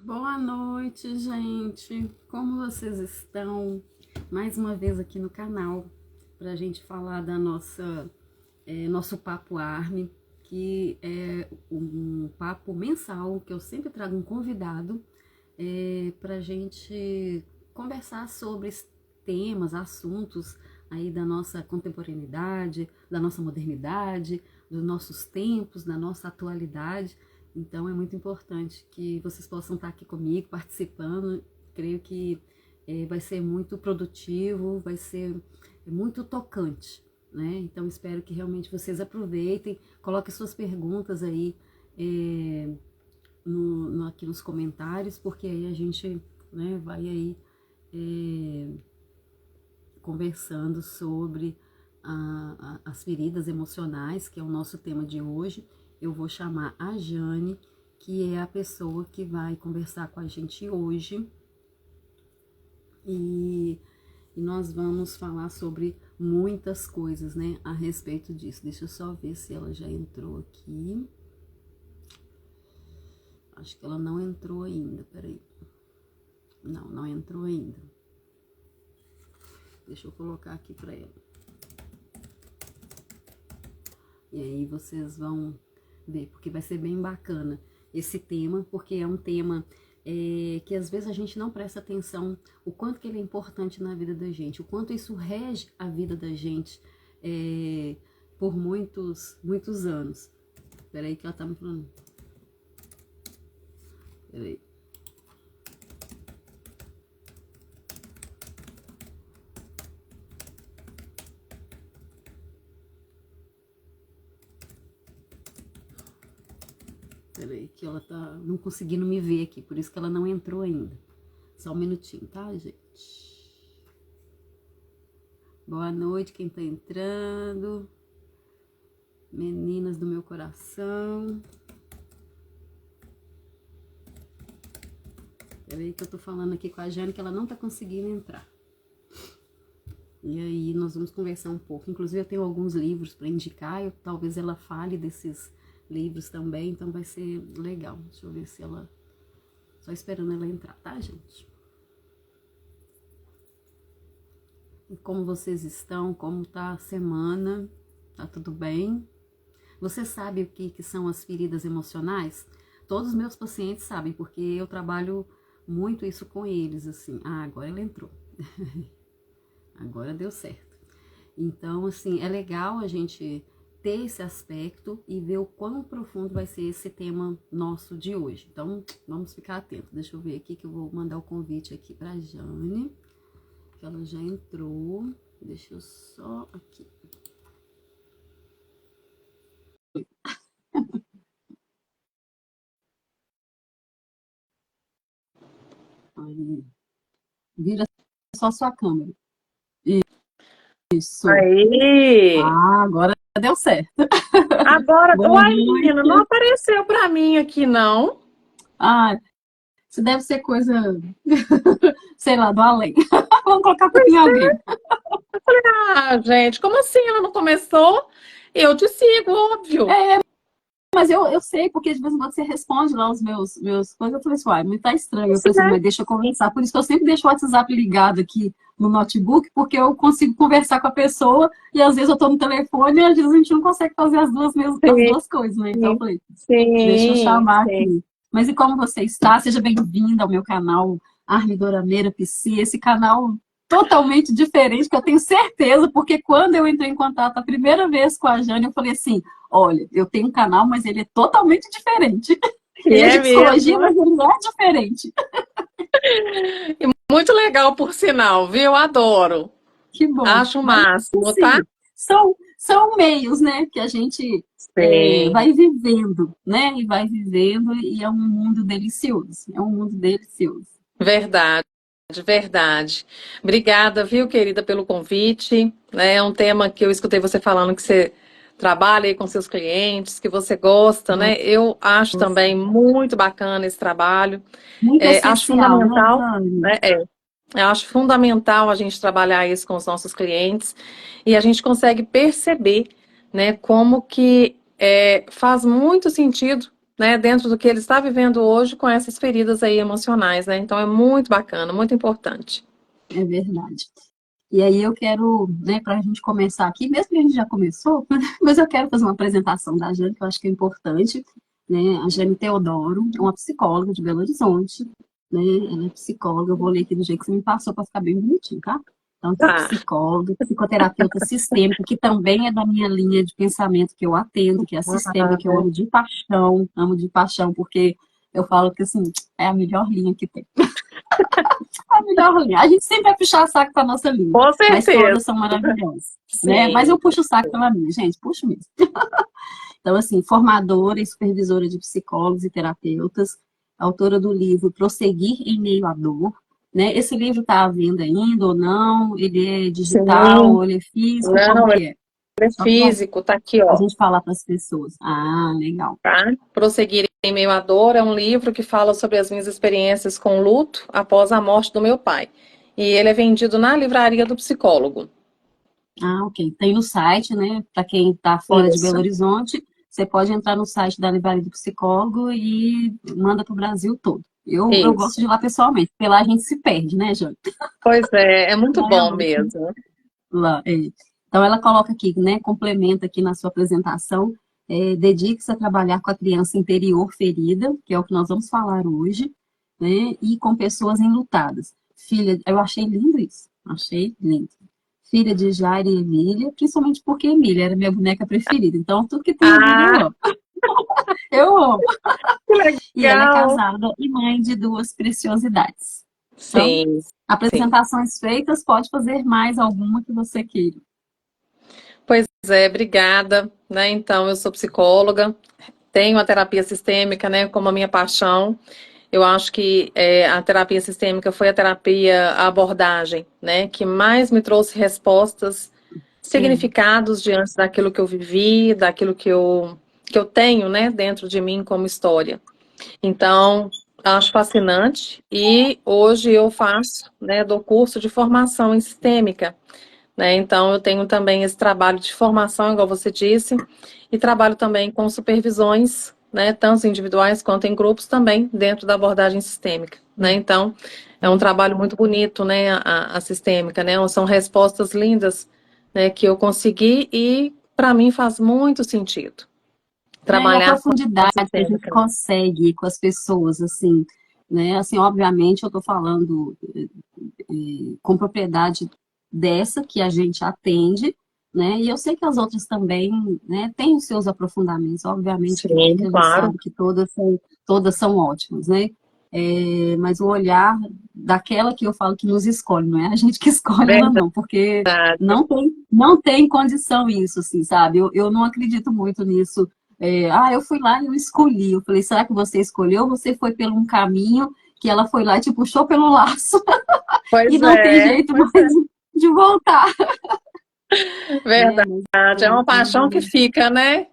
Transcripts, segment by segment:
Boa noite, gente. Como vocês estão? Mais uma vez aqui no canal para a gente falar da nosso Papo Arme, que é um papo mensal que eu sempre trago um convidado para a gente conversar sobre temas, assuntos aí da nossa contemporaneidade, da nossa modernidade, dos nossos tempos, da nossa atualidade. Então é muito importante que vocês possam estar aqui comigo, participando. Creio que vai ser muito produtivo, vai ser muito tocante, né? Então espero que realmente vocês aproveitem, coloquem suas perguntas aí aqui nos comentários, porque aí a gente, né, vai aí conversando sobre as feridas emocionais, que é o nosso tema de hoje. Eu vou chamar a Jane, que é a pessoa que vai conversar com a gente hoje. E nós vamos falar sobre muitas coisas, né, a respeito disso. Deixa eu só ver se ela já entrou aqui. Acho que ela não entrou ainda, peraí. Não entrou ainda. Deixa eu colocar aqui para ela. E aí vocês vão ver, porque vai ser bem bacana esse tema, porque é um tema que às vezes a gente não presta atenção o quanto que ele é importante na vida da gente, o quanto isso rege a vida da gente por muitos anos. Peraí que ela tá me falando. Peraí. Peraí, que ela tá não conseguindo me ver aqui, por isso que ela não entrou ainda. Só um minutinho, tá, gente? Boa noite, quem tá entrando. Meninas do meu coração. Peraí que eu tô falando aqui com a Jane, que ela não tá conseguindo entrar. E aí nós vamos conversar um pouco. Inclusive eu tenho alguns livros para indicar, talvez ela fale desses livros também, então vai ser legal. Deixa eu ver se ela... Só esperando ela entrar, tá, gente? E como vocês estão? Como tá a semana? Tá tudo bem? Você sabe o que são as feridas emocionais? Todos os meus pacientes sabem, porque eu trabalho muito isso com eles, assim. Ah, agora ela entrou. Agora deu certo. Então, assim, é legal a gente ter esse aspecto e ver o quão profundo vai ser esse tema nosso de hoje. Então, vamos ficar atentos. Deixa eu ver aqui que eu vou mandar o convite aqui pra Jane, que ela já entrou. Deixa eu só aqui. Aí, vira só sua câmera. Isso. Aí, Ah, agora deu certo. agora, Boa uai, menina, não noite. apareceu pra mim aqui, não. Ah, isso deve ser coisa, sei lá, do além. Vamos colocar a culpa em alguém. Ah, gente, como assim ela não começou? Eu te sigo, óbvio. Mas eu sei, porque de vez em quando você responde lá os meus coisas. Eu falei assim, uai, mas tá estranho. Eu Isso, falei assim, né? mas deixa eu conversar. Por isso que eu sempre deixo o WhatsApp ligado aqui no notebook, porque eu consigo conversar com a pessoa e às vezes eu tô no telefone e às vezes a gente não consegue fazer as Sim, duas coisas, né? Então eu falei, deixa eu sim, chamar sim. aqui. Mas e como você está? Seja bem-vinda ao meu canal Arme Dorameira PC, esse canal totalmente diferente, que eu tenho certeza, porque quando eu entrei em contato a primeira vez com a Jane, eu falei assim, olha, eu tenho um canal, mas ele é totalmente diferente. E Ele é é de psicologia, mesmo. mas ele é diferente. E muito legal, por sinal, viu? Adoro. Que bom. Acho o Mas, máximo, tá? assim, são meios, né, que a gente Sim. vai vivendo, né, e vai vivendo, e é um mundo delicioso. É um mundo delicioso. Verdade, verdade. Obrigada, viu, querida, pelo convite. É um tema que eu escutei você falando que você trabalha aí com seus clientes, que você gosta, né? Eu acho também muito bacana esse trabalho. Muito Acho essencial, né, fundamental, Jane? né? Eu acho fundamental a gente trabalhar isso com os nossos clientes e a gente consegue perceber, né, como que faz muito sentido né, dentro do que ele está vivendo hoje com essas feridas aí emocionais, né? Então é muito bacana, muito importante. É verdade. E aí eu quero, né, para a gente começar aqui, mesmo que a gente já começou, mas eu quero fazer uma apresentação da Jane, que eu acho que é importante, né? A Jane Teodoro é uma psicóloga de Belo Horizonte, né? Ela é psicóloga, eu vou ler aqui do jeito que você me passou para ficar bem bonitinho, tá? Então, Tá. psicóloga, psicoterapeuta sistêmica, que também é da minha linha de pensamento que eu atendo, que é a sistêmica, que eu amo de paixão, porque eu falo que, assim, é a melhor linha que tem. A melhor linha. A gente sempre vai puxar saco para nossa linha, Com mas certeza. todas são maravilhosas, né? Mas Sim, eu puxo o saco pela minha, gente, puxo mesmo. Então, assim, formadora e supervisora de psicólogos e terapeutas, autora do livro Prosseguir em Meio à Dor, né? Esse livro está à venda ainda ou não? Ele é digital sim. ou ele é físico? Como Não, ele que é? é Só para físico, tá aqui, a ó. gente falar para as pessoas. Ah, legal. Tá? Prosseguir em Meio à Dor é um livro que fala sobre as minhas experiências com luto após a morte do meu pai. E ele é vendido na livraria do psicólogo. Ah, ok. Tem no site, né? Para quem está fora de Belo Isso, Horizonte, você pode entrar no site da Livraria do Psicólogo e manda para o Brasil todo. Eu gosto isso. de ir lá pessoalmente, porque lá a gente se perde, né, Jane? Pois é, é muito Lá é bom ótimo. mesmo. Lá, é. Então, ela coloca aqui, né? Complementa aqui na sua apresentação. Dedique-se a trabalhar com a criança interior ferida, que é o que nós vamos falar hoje, né? E com pessoas enlutadas. Filha, eu achei lindo isso. Achei lindo. Filha de Jair e Emília, principalmente porque Emília era minha boneca preferida. Então, tudo que tem Emília eu Ah, amo. Eu amo. que E ela é legal. casada e mãe de duas preciosidades. Então, Sim, sim. apresentações feitas, pode fazer mais alguma que você queira. Pois é, obrigada, né? Então, eu sou psicóloga, tenho a terapia sistêmica, né, como a minha paixão. Eu acho que a terapia sistêmica foi a terapia, a abordagem, né, que mais me trouxe respostas, É, significados diante daquilo que eu vivi, daquilo que eu tenho, né, dentro de mim como história. Então, acho fascinante e hoje eu faço, né, dou curso de formação em sistêmica, né? Então, eu tenho também esse trabalho de formação, igual você disse, e trabalho também com supervisões, né, tanto individuais quanto em grupos também, dentro da abordagem sistêmica, né? Então, é um trabalho muito bonito, né, a sistêmica, né? São respostas lindas, né, que eu consegui e, para mim, faz muito sentido né? E a trabalhar com a profundidade que a gente sistêmica. consegue com as pessoas, assim, né? Assim, obviamente, eu estou falando com propriedade dessa que a gente atende, né? E eu sei que as outras também, né, têm os seus aprofundamentos, obviamente que Sim, a gente claro. sabe que todas são ótimas, né? Mas o olhar daquela que eu falo que nos escolhe, não é a gente que escolhe ela não, porque Verdade. não tem condição isso, assim, sabe? Eu não acredito muito nisso. Eu fui lá e eu escolhi. Eu falei, será que você escolheu? Ou você foi pelo um caminho que ela foi lá e te puxou pelo laço e Pois não tem é, jeito pois mais de voltar, é, né? Mas verdade. É uma paixão que fica, né?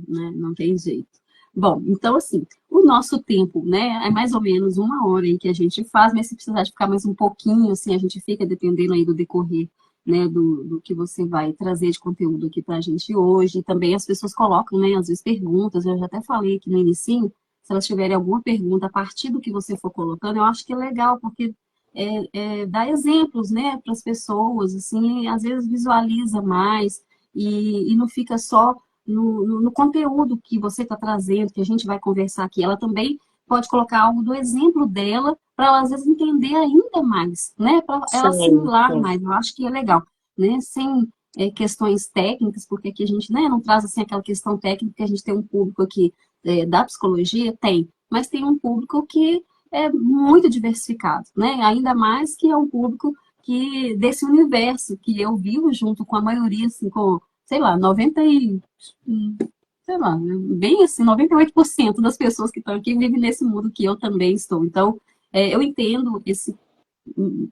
né? Não tem jeito. Bom, então assim, o nosso tempo, né, é mais ou menos uma hora em que a gente faz, mas se precisar de ficar mais um pouquinho, assim, a gente fica dependendo aí do decorrer, né, do que você vai trazer de conteúdo aqui para a gente hoje. E também as pessoas colocam, né, às vezes perguntas, eu já até falei aqui no inicinho, se elas tiverem alguma pergunta a partir do que você for colocando, eu acho que é legal, porque dá exemplos, né, para as pessoas, assim, às vezes visualiza mais e não fica só no conteúdo que você está trazendo, que a gente vai conversar aqui. Ela também pode colocar algo do exemplo dela para ela, às vezes, entender ainda mais, né? Para ela Sim, assimilar sim. mais. Eu acho que é legal, né? Sem questões técnicas, porque aqui a gente, né, não traz assim aquela questão técnica que a gente tem um público aqui da psicologia, tem, mas tem um público que é muito diversificado, né? Ainda mais que é um público que desse universo que eu vivo junto com a maioria, assim, com, sei lá, 90 e sei lá, bem assim, 98% das pessoas que estão aqui vivem nesse mundo que eu também estou. Então, eu entendo esse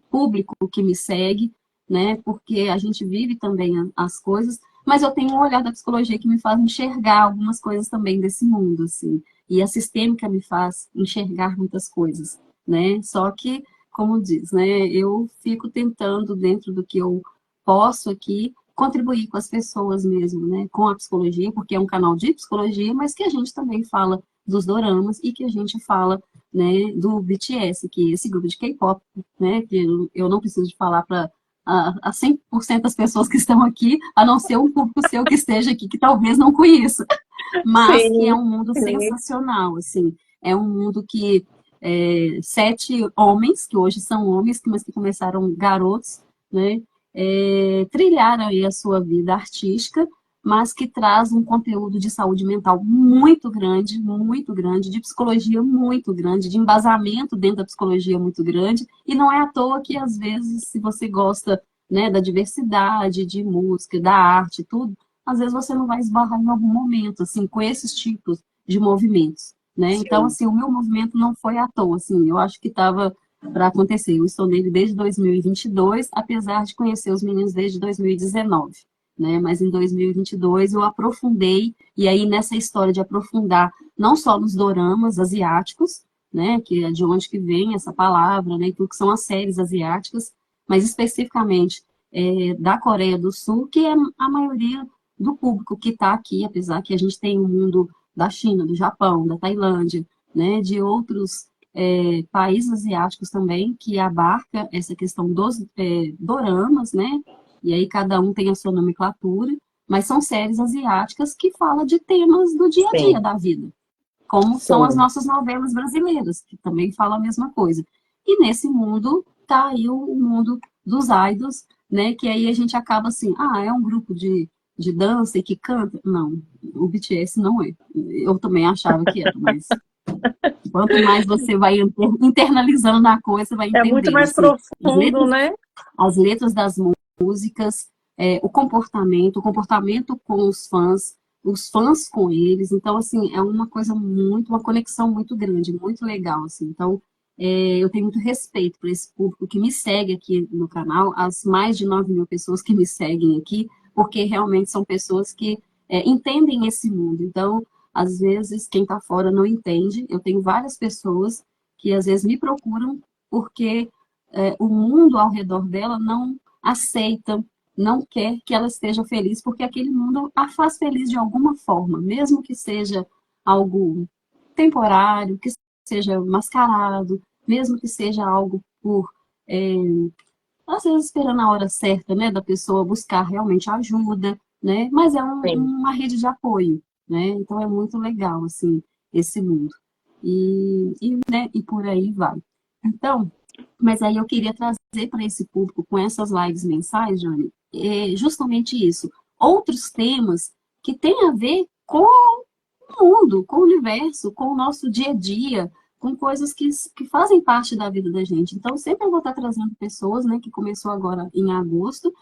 público que me segue, né? Porque a gente vive também as coisas, mas eu tenho um olhar da psicologia que me faz enxergar algumas coisas também desse mundo, assim. E a sistêmica me faz enxergar muitas coisas, né? Só que, como diz, né? Eu fico tentando, dentro do que eu posso aqui, contribuir com as pessoas mesmo, né? Com a psicologia, porque é um canal de psicologia, mas que a gente também fala dos doramas e que a gente fala, né, do BTS, que é esse grupo de K-pop, né? Que eu não preciso de falar para a 100% das pessoas que estão aqui, a não ser um público seu que esteja aqui, que talvez não conheça, mas que é Sim, um mundo sim. sensacional, assim. É um mundo que 7 homens, que hoje são homens, mas que começaram garotos, né? Trilharam aí a sua vida artística, mas que traz um conteúdo de saúde mental muito grande, de psicologia muito grande, de embasamento dentro da psicologia muito grande, e não é à toa que, às vezes, se você gosta, né, da diversidade, de música, da arte, tudo, às vezes você não vai esbarrar em algum momento, assim, com esses tipos de movimentos, né? Então, Sim. assim, o meu movimento não foi à toa, assim, eu acho que estava para acontecer. Eu estou nele desde 2022, apesar de conhecer os meninos desde 2019, né? Mas em 2022 eu aprofundei, e aí nessa história de aprofundar não só nos doramas asiáticos, né, que é de onde que vem essa palavra, né, tudo que são as séries asiáticas, mas especificamente da Coreia do Sul, que é a maioria do público que está aqui, apesar que a gente tem o mundo da China, do Japão, da Tailândia, né, de outros países asiáticos também, que abarca essa questão dos doramas, né, e aí cada um tem a sua nomenclatura, mas são séries asiáticas que falam de temas do dia a dia Sim, da vida, como são as sim. nossas novelas brasileiras, que também falam a mesma coisa. E nesse mundo tá aí o mundo dos idols, né? Que aí a gente acaba assim, é um grupo de dança e que canta. Não, o BTS não é. Eu também achava que era, mas quanto mais você vai internalizando a coisa, você vai É muito entendendo, mais assim, profundo, né? as letras das músicas, o comportamento com os fãs com eles. Então, assim, é uma coisa uma conexão muito grande, muito legal, assim. Então, eu tenho muito respeito por esse público que me segue aqui no canal, as mais de 9.000 pessoas que me seguem aqui, porque realmente são pessoas que entendem esse mundo. Então, às vezes, quem está fora não entende. Eu tenho várias pessoas que às vezes me procuram porque o mundo ao redor dela não aceita, não quer que ela esteja feliz, porque aquele mundo a faz feliz de alguma forma, mesmo que seja algo temporário, que seja mascarado, mesmo que seja algo por, é, às vezes esperando a hora certa, né, da pessoa buscar realmente ajuda, né, mas é Sim. uma rede de apoio, né, então é muito legal, assim, esse mundo. Né, e por aí vai. Então, mas aí eu queria trazer para esse público, com essas lives mensais, Jane, justamente isso. Outros temas que têm a ver com o mundo, com o universo, com o nosso dia a dia, com coisas que fazem parte da vida da gente. Então, sempre eu vou estar trazendo pessoas, né, que começou agora em agosto,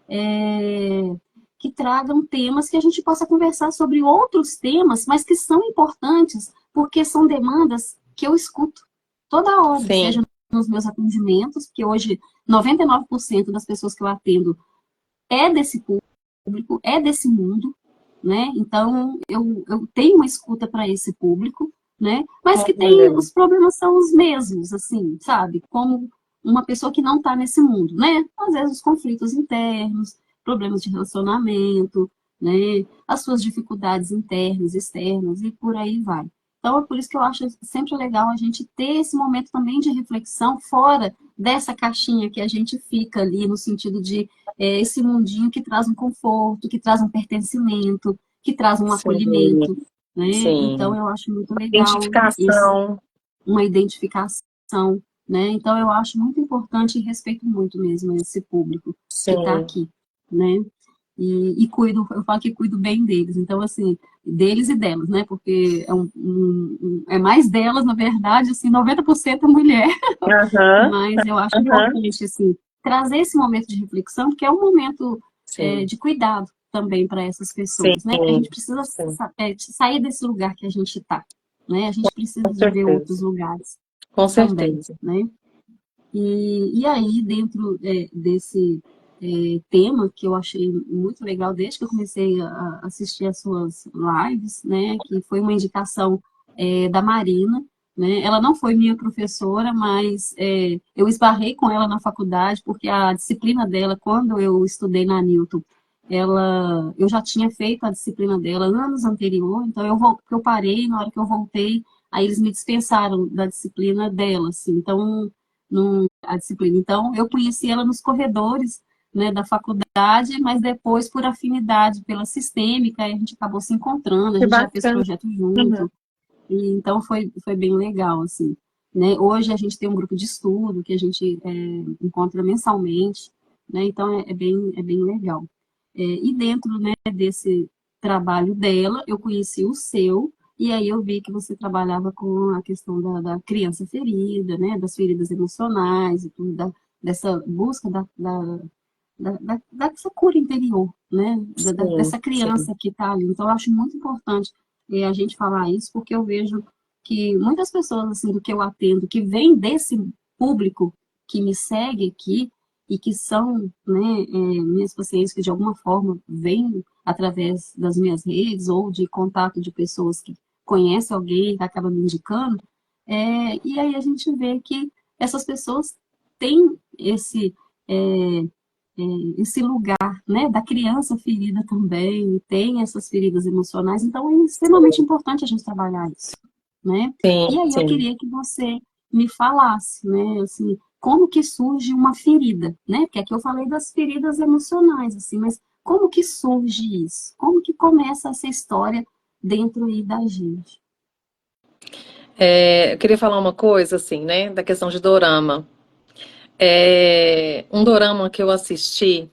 é, que tragam temas que a gente possa conversar sobre outros temas, mas que são importantes, porque são demandas que eu escuto toda hora, seja Sim. nos meus atendimentos, porque hoje 99% das pessoas que eu atendo é desse público, é desse mundo, né? Então, eu tenho uma escuta para esse público, né? Mas que tem, Olha, os problemas são os mesmos, assim, sabe? Como uma pessoa que não está nesse mundo, né? Às vezes os conflitos internos, problemas de relacionamento, né? As suas dificuldades internas, externas e por aí vai. Então, é por isso que eu acho sempre legal a gente ter esse momento também de reflexão fora dessa caixinha que a gente fica ali, no sentido de esse mundinho que traz um conforto, que traz um pertencimento, que traz um sim, acolhimento, né? Então, sim. eu acho muito legal Identificação, uma identificação, né? Então, eu acho muito importante e respeito muito mesmo esse público que está sim. aqui, né? E cuido, eu falo que cuido bem deles. Então, assim, deles e delas, né? Porque é mais delas, na verdade, assim, 90% é mulher. Aham, Mas eu acho aham, importante, assim, trazer esse momento de reflexão, porque é um momento sim, de cuidado também para essas sim, pessoas, né? Porque a gente precisa sim, sair desse lugar que a gente está, né? A gente precisa com de ver outros certeza, lugares com também, certeza. né? E aí, dentro desse tema, que eu achei muito legal, desde que eu comecei a assistir as suas lives, né, que foi uma indicação da Marina, né, ela não foi minha professora, mas eu esbarrei com ela na faculdade, porque a disciplina dela, quando eu estudei na Newton, eu já tinha feito a disciplina dela anos anterior, então eu parei, na hora que eu voltei, aí eles me dispensaram da disciplina dela, assim, então, a disciplina. Então, eu conheci ela nos corredores, né, da faculdade, mas depois, por afinidade pela sistêmica, a gente acabou se encontrando, a Que gente já fez bacana. projeto junto, e então foi bem legal, assim. Né? Hoje a gente tem um grupo de estudo que a gente encontra mensalmente, né? Então é bem legal. E dentro, né, desse trabalho dela, eu conheci o seu, e aí eu vi que você trabalhava com a questão da criança ferida, né, das feridas emocionais e tudo, dessa busca dessa cura interior, né, Sim, dessa sim. criança que está ali. Então, eu acho muito importante a gente falar isso, porque eu vejo que muitas pessoas, assim, do que eu atendo, que vêm desse público que me segue aqui, e que são, né, minhas pacientes que de alguma forma vêm através das minhas redes ou de contato de pessoas que conhecem alguém que acaba me indicando, e aí a gente vê que essas pessoas têm é, esse lugar, né, da criança ferida também, tem essas feridas emocionais, então é extremamente importante a gente trabalhar isso, né? Sim, E aí eu sim. queria que você me falasse, né, assim, como que surge uma ferida, né? Porque aqui eu falei das feridas emocionais, assim, mas como que surge isso? Como que começa essa história dentro aí da gente? Eu queria falar uma coisa, assim, né, da questão de dorama. Um dorama que eu assisti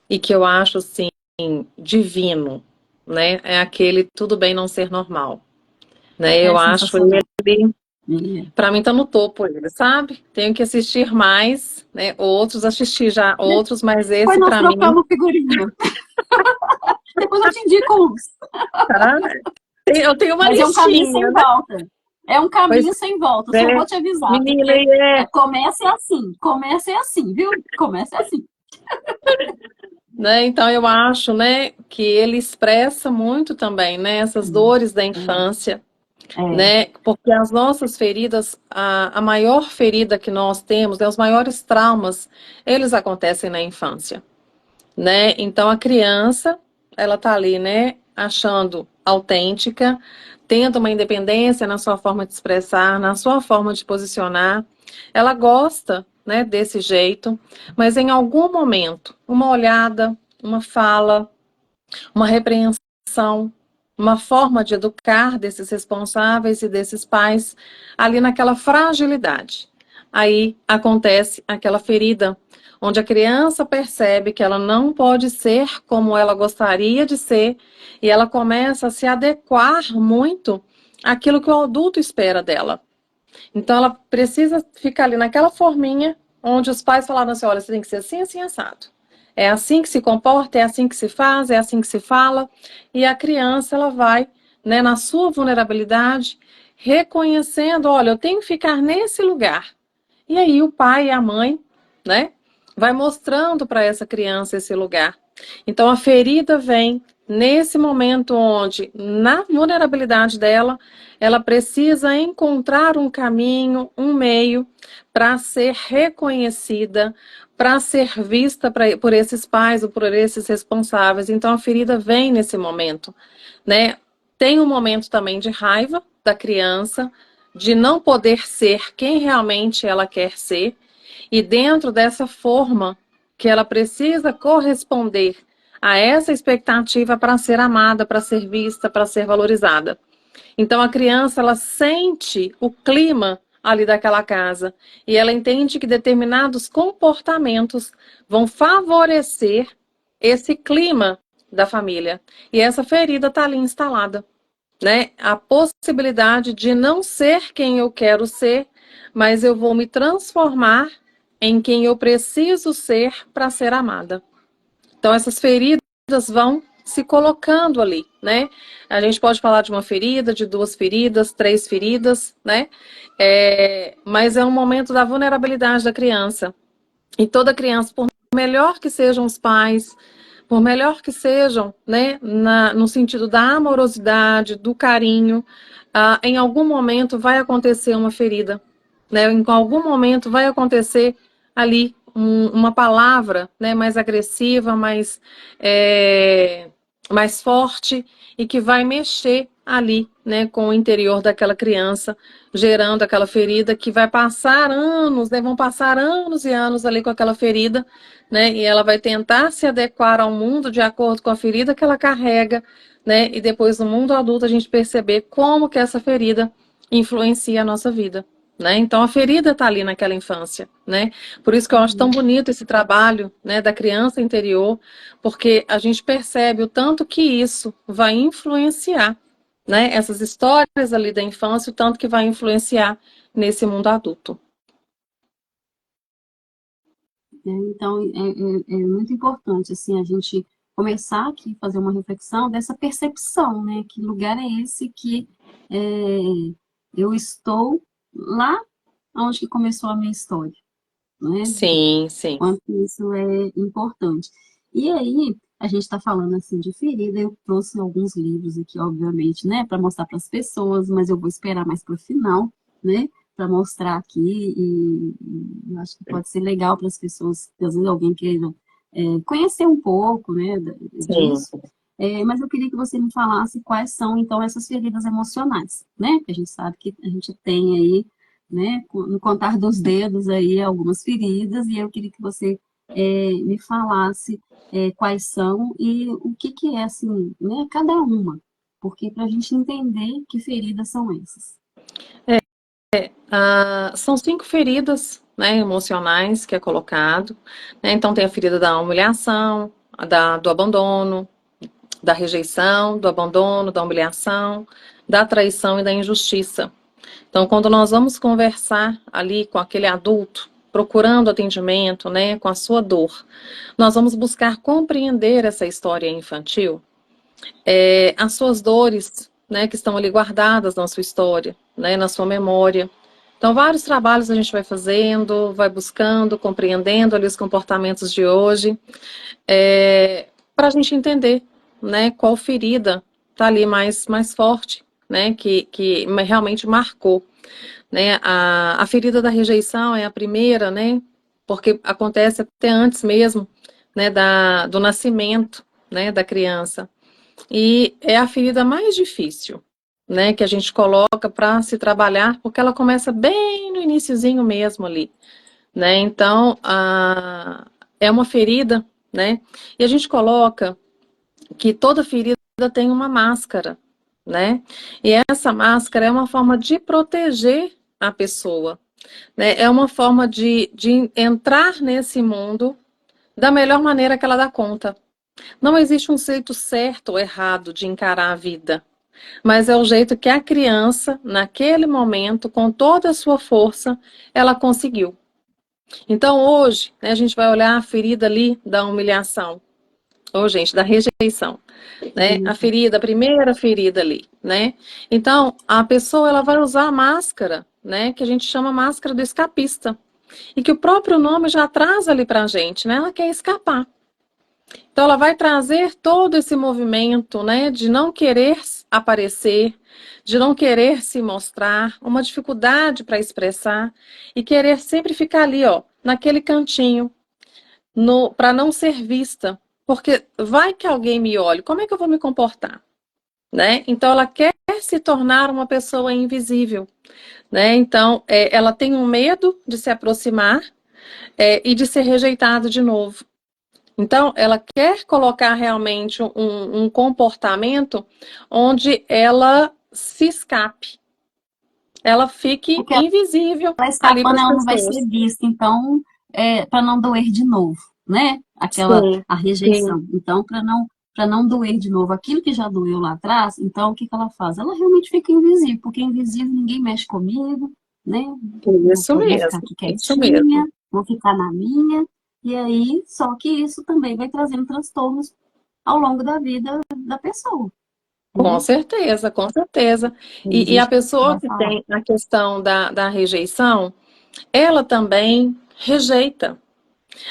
e que eu acho, assim, divino, né, é aquele Tudo Bem Não Ser Normal, né, É eu acho sensacional. ele, É. pra mim tá no topo ele, sabe? Tenho que assistir mais, né, outros, assisti já outros, mas Depois esse nós pra mim, trocamos figurinha. Depois eu te indico uns. tá? Eu tenho uma Mas é um caminho sem listinha, né? volta. É um Pois caminho sem volta, é, só vou te avisar, menina, porque e é, começa é assim, viu? Começa é assim. né? Então eu acho, né, que ele expressa muito também, né, essas dores da infância, É, né? Porque as nossas feridas, a maior ferida que nós temos, né, os maiores traumas, eles acontecem na infância, né? Então a criança, ela tá ali, né, achando autêntica, tendo uma independência na sua forma de expressar, na sua forma de posicionar. Ela gosta, né, desse jeito, mas em algum momento, uma olhada, uma fala, uma repreensão, uma forma de educar desses responsáveis e desses pais ali naquela fragilidade. Aí acontece aquela ferida, onde a criança percebe que ela não pode ser como ela gostaria de ser e ela começa a se adequar muito àquilo que o adulto espera dela. Então ela precisa ficar ali naquela forminha onde os pais falaram assim, olha, você tem que ser assim, assim, assado. É assim que se comporta, é assim que se faz, é assim que se fala. E a criança, ela vai, né, na sua vulnerabilidade, reconhecendo, olha, eu tenho que ficar nesse lugar. E aí o pai e a mãe, né, vai mostrando para essa criança esse lugar. Então a ferida vem nesse momento onde, na vulnerabilidade dela, ela precisa encontrar um caminho, um meio para ser reconhecida, para ser vista por esses pais ou por esses responsáveis. Então a ferida vem nesse momento, né? Tem um momento também de raiva da criança, de não poder ser quem realmente ela quer ser, e dentro dessa forma que ela precisa corresponder a essa expectativa para ser amada, para ser vista, para ser valorizada. Então a criança ela sente o clima ali daquela casa e ela entende que determinados comportamentos vão favorecer esse clima da família. E essa ferida está ali instalada, né? A possibilidade de não ser quem eu quero ser, mas eu vou me transformar em quem eu preciso ser para ser amada. Então, essas feridas vão se colocando ali, né? A gente pode falar de uma ferida, de duas feridas, três feridas, né? Mas é um momento da vulnerabilidade da criança. E toda criança, por melhor que sejam os pais, por melhor que sejam, né, no sentido da amorosidade, do carinho, em algum momento vai acontecer uma ferida, né? Em algum momento vai acontecer ali uma palavra, né, mais agressiva, mais forte e que vai mexer ali, né, com o interior daquela criança, gerando aquela ferida que vai passar anos, né, vão passar anos e anos ali com aquela ferida, né, e ela vai tentar se adequar ao mundo de acordo com a ferida que ela carrega, né, e depois no mundo adulto a gente perceber como que essa ferida influencia a nossa vida. Né? Então a ferida está ali naquela infância, né? Por isso que eu acho tão bonito esse trabalho, né, da criança interior, porque a gente percebe o tanto que isso vai influenciar, né, essas histórias ali da infância, o tanto que vai influenciar nesse mundo adulto. Então, é muito importante, assim, a gente começar aqui a fazer uma reflexão dessa percepção, né? Que lugar é esse que é, eu estou lá onde que começou a minha história, né? Sim, sim. Quanto isso é importante. E aí, a gente está falando assim de ferida, eu trouxe alguns livros aqui, obviamente, né, para mostrar para as pessoas, mas eu vou esperar mais para o final, né, para mostrar aqui, e eu acho que pode ser legal para as pessoas, que às vezes alguém queira conhecer um pouco, né, Sim. disso. Mas eu queria que você me falasse quais são, então, essas feridas emocionais, né, que a gente sabe que a gente tem aí, né, no contar dos dedos aí algumas feridas, e eu queria que você me falasse quais são e o que que é, assim, né, cada uma, porque para a gente entender que feridas são essas. São 5 feridas, né, emocionais que é colocado, né? Então tem a ferida da humilhação, do abandono, da rejeição, do abandono, da humilhação, da traição e da injustiça. Então, quando nós vamos conversar ali com aquele adulto, procurando atendimento, né, com a sua dor, nós vamos buscar compreender essa história infantil, as suas dores, né, que estão ali guardadas na sua história, né, na sua memória. Então, vários trabalhos a gente vai fazendo, vai buscando, compreendendo ali os comportamentos de hoje, para a gente entender, né, qual ferida está ali mais forte, né, que realmente marcou, né? A ferida da rejeição é a primeira, né? Porque acontece até antes mesmo, né, do nascimento, né, da criança. E é a ferida mais difícil, né, que a gente coloca para se trabalhar, porque ela começa bem no iniciozinho mesmo ali, né? Então, é uma ferida, né? E a gente coloca que toda ferida tem uma máscara, né? E essa máscara é uma forma de proteger a pessoa, né? É uma forma de entrar nesse mundo da melhor maneira que ela dá conta. Não existe um jeito certo ou errado de encarar a vida, mas é o jeito que a criança, naquele momento, com toda a sua força, ela conseguiu. Então, hoje, né, a gente vai olhar a ferida ali da humilhação, ou gente, da rejeição, né? A ferida, a primeira ferida ali, né? Então, a pessoa ela vai usar a máscara, né? Que a gente chama máscara do escapista. E que o próprio nome já traz ali pra gente, né? Ela quer escapar. Então, ela vai trazer todo esse movimento, né? De não querer aparecer, de não querer se mostrar, uma dificuldade para expressar e querer sempre ficar ali, ó, naquele cantinho, para não ser vista. Porque vai que alguém me olhe, como é que eu vou me comportar? Né? Então, ela quer se tornar uma pessoa invisível. Né? Então, ela tem um medo de se aproximar e de ser rejeitada de novo. Então, ela quer colocar realmente um comportamento onde ela se escape, ela fique Porque invisível ela ali para escapando, as ela não vai pessoas. ser vista, então, para não doer de novo, né? Aquela, Sim, a sim, rejeição. Então, para não doer de novo aquilo que já doeu lá atrás, então o que que ela faz? Ela realmente fica invisível, porque invisível ninguém mexe comigo, né? isso Vou ficar mesmo, aqui isso mesmo. quietinha, vou ficar na minha, e aí, só que isso também vai trazendo transtornos ao longo da vida da pessoa, Com né? certeza, com certeza. A E a gente pessoa vai que falar. tem a questão da rejeição, ela também rejeita.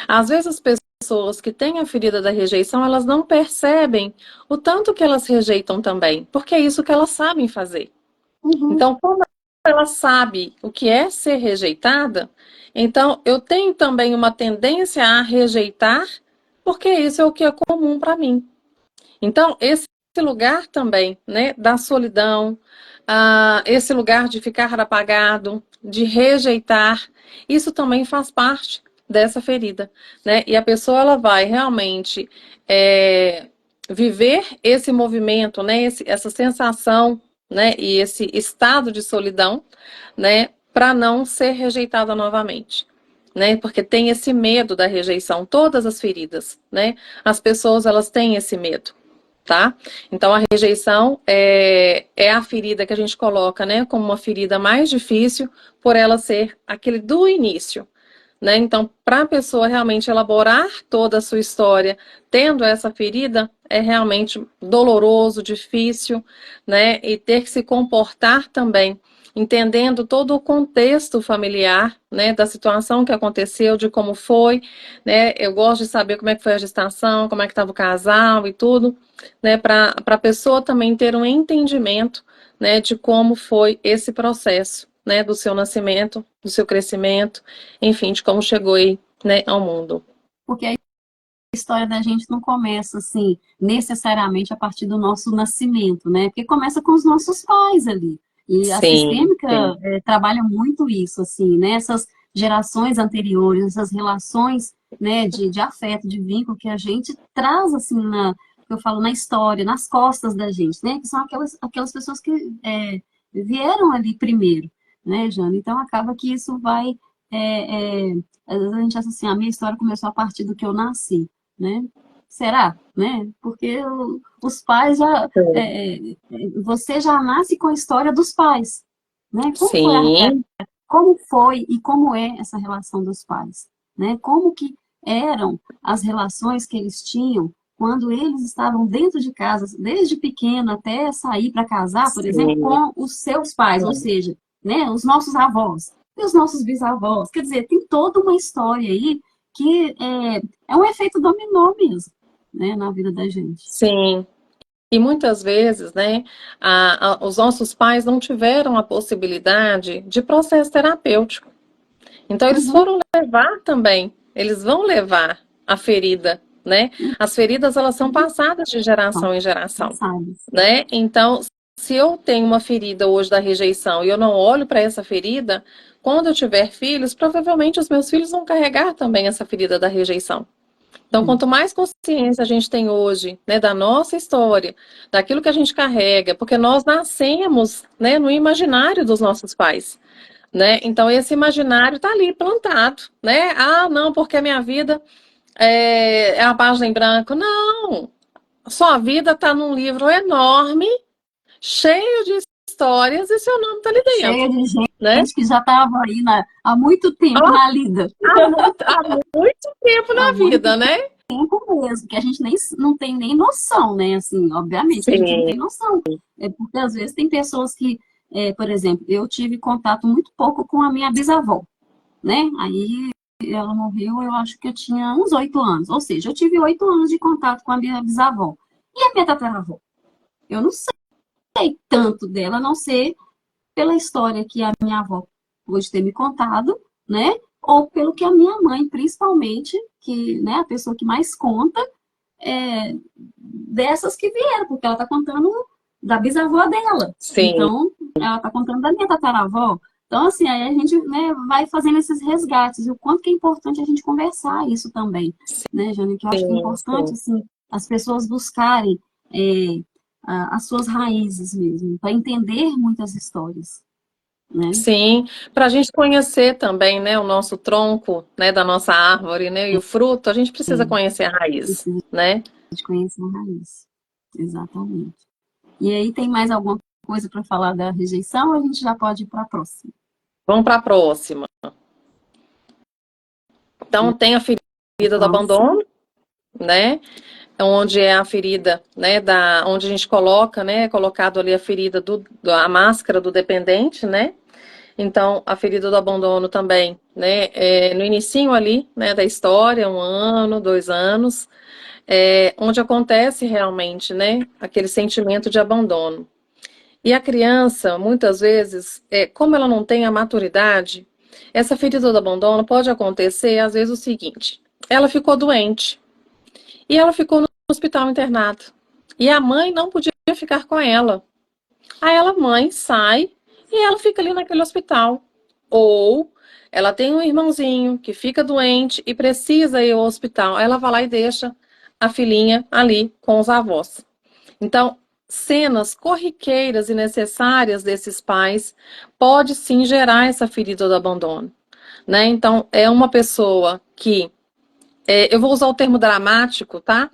Às vezes as pessoas que têm a ferida da rejeição, elas não percebem o tanto que elas rejeitam também, porque é isso que elas sabem fazer. Uhum, Então, como ela sabe o que é ser rejeitada, então eu tenho também uma tendência a rejeitar, porque isso é o que é comum para mim. Então, esse lugar também, né, da solidão, esse lugar de ficar apagado, de rejeitar, isso também faz parte dessa ferida, né? E a pessoa ela vai realmente viver esse movimento, né, essa sensação, né, e esse estado de solidão, né, para não ser rejeitada novamente. Né, porque tem esse medo da rejeição, todas as feridas, né? As pessoas elas têm esse medo, tá? Então a rejeição é a ferida que a gente coloca, né, como uma ferida mais difícil por ela ser aquele do início, né? Então, para a pessoa realmente elaborar toda a sua história, tendo essa ferida, é realmente doloroso, difícil, né? E ter que se comportar também, entendendo todo o contexto familiar, né? Da situação que aconteceu, de como foi, né? Eu gosto de saber como é que foi a gestação, como é que estava o casal e tudo, né? Para a pessoa também ter um entendimento, né? De como foi esse processo, né? Do seu nascimento, do seu crescimento, enfim, de como chegou aí, né, ao mundo. Porque a história da gente não começa assim, necessariamente a partir do nosso nascimento, né? Porque começa com os nossos pais ali. E a Sim, sistêmica sim, trabalha muito isso, assim, né? Essas gerações anteriores, essas relações, né, de afeto, de vínculo que a gente traz, assim, que eu falo, na história, nas costas da gente, né? Que são aquelas pessoas que vieram ali primeiro, né, Jana? Então acaba que isso vai. Às vezes a gente acha assim, a minha história começou a partir do que eu nasci, né? Será, né? Porque os pais já, você já nasce com a história dos pais, né? sim, Como foi e como é essa relação dos pais, né? Como que eram as relações que eles tinham quando eles estavam dentro de casa, desde pequeno até sair para casar, por exemplo, sim, com os seus pais, ou sim. seja, né, os nossos avós e os nossos bisavós. Quer dizer, tem toda uma história aí que é um efeito dominó mesmo, né, na vida da gente. Sim. E muitas vezes, né, os nossos pais não tiveram a possibilidade de processo terapêutico. Então, eles Uhum, foram levar também, eles vão levar a ferida, né? As feridas, elas são uhum, passadas de são geração em geração, passadas. né? Então, se eu tenho uma ferida hoje da rejeição e eu não olho para essa ferida, quando eu tiver filhos, provavelmente os meus filhos vão carregar também essa ferida da rejeição. Então, Hum. quanto mais consciência a gente tem hoje, né, da nossa história, daquilo que a gente carrega, porque nós nascemos, né, no imaginário dos nossos pais, né? Então, esse imaginário está ali plantado, né? Ah, não, porque a minha vida é uma página em branco. Não, sua vida está num livro enorme, cheio de histórias, e seu nome está ali Cheia dentro, de né? gente que já estava aí há muito tempo Há, na lida, há muito tempo há na muito vida, né? tempo mesmo, que a gente nem não tem nem noção, né? Assim, obviamente que a gente não Sim, tem noção. É porque às vezes tem pessoas que, por exemplo, eu tive contato muito pouco com a minha bisavó, né? Aí ela morreu, eu acho que eu tinha uns 8 anos, ou seja, eu tive 8 anos de contato com a minha bisavó. E a minha tataravó? Eu não sei tanto dela, a não ser pela história que a minha avó pôde ter me contado, né? Ou pelo que a minha mãe, principalmente, que, né, a pessoa que mais conta, dessas que vieram, porque ela está contando da bisavó dela. sim, Então, ela está contando da minha tataravó. Então, assim, aí a gente, né, vai fazendo esses resgates. E o quanto que é importante a gente conversar isso também, né, Jane? Que eu acho que é sim, importante, sim. assim, as pessoas buscarem as suas raízes mesmo, para entender muitas histórias, né? Sim, para a gente conhecer também, né, o nosso tronco, né, da nossa árvore, né, e o fruto, a gente precisa conhecer a raiz, Precisa né? de conhecer a raiz. Exatamente. E aí, tem mais alguma coisa para falar da rejeição ou a gente já pode ir para a próxima? Vamos para a próxima. Então, tem a A ferida do próxima. abandono, né? Onde é a ferida, né, onde a gente coloca, né, colocado ali a ferida a máscara do dependente, né? Então, a ferida do abandono também, né, no inicinho ali, né, da história, 1 ano, 2 anos, onde acontece realmente, né, aquele sentimento de abandono. E a criança, muitas vezes, como ela não tem a maturidade, essa ferida do abandono pode acontecer, às vezes, o seguinte: ela ficou doente e ela ficou no hospital internado. E a mãe não podia ficar com ela. Aí ela, mãe, sai e ela fica ali naquele hospital. Ou ela tem um irmãozinho que fica doente e precisa ir ao hospital. Aí ela vai lá e deixa a filhinha ali com os avós. Então, cenas corriqueiras e necessárias desses pais pode sim gerar essa ferida do abandono, né? Então, é uma pessoa que, eu vou usar o termo dramático, tá?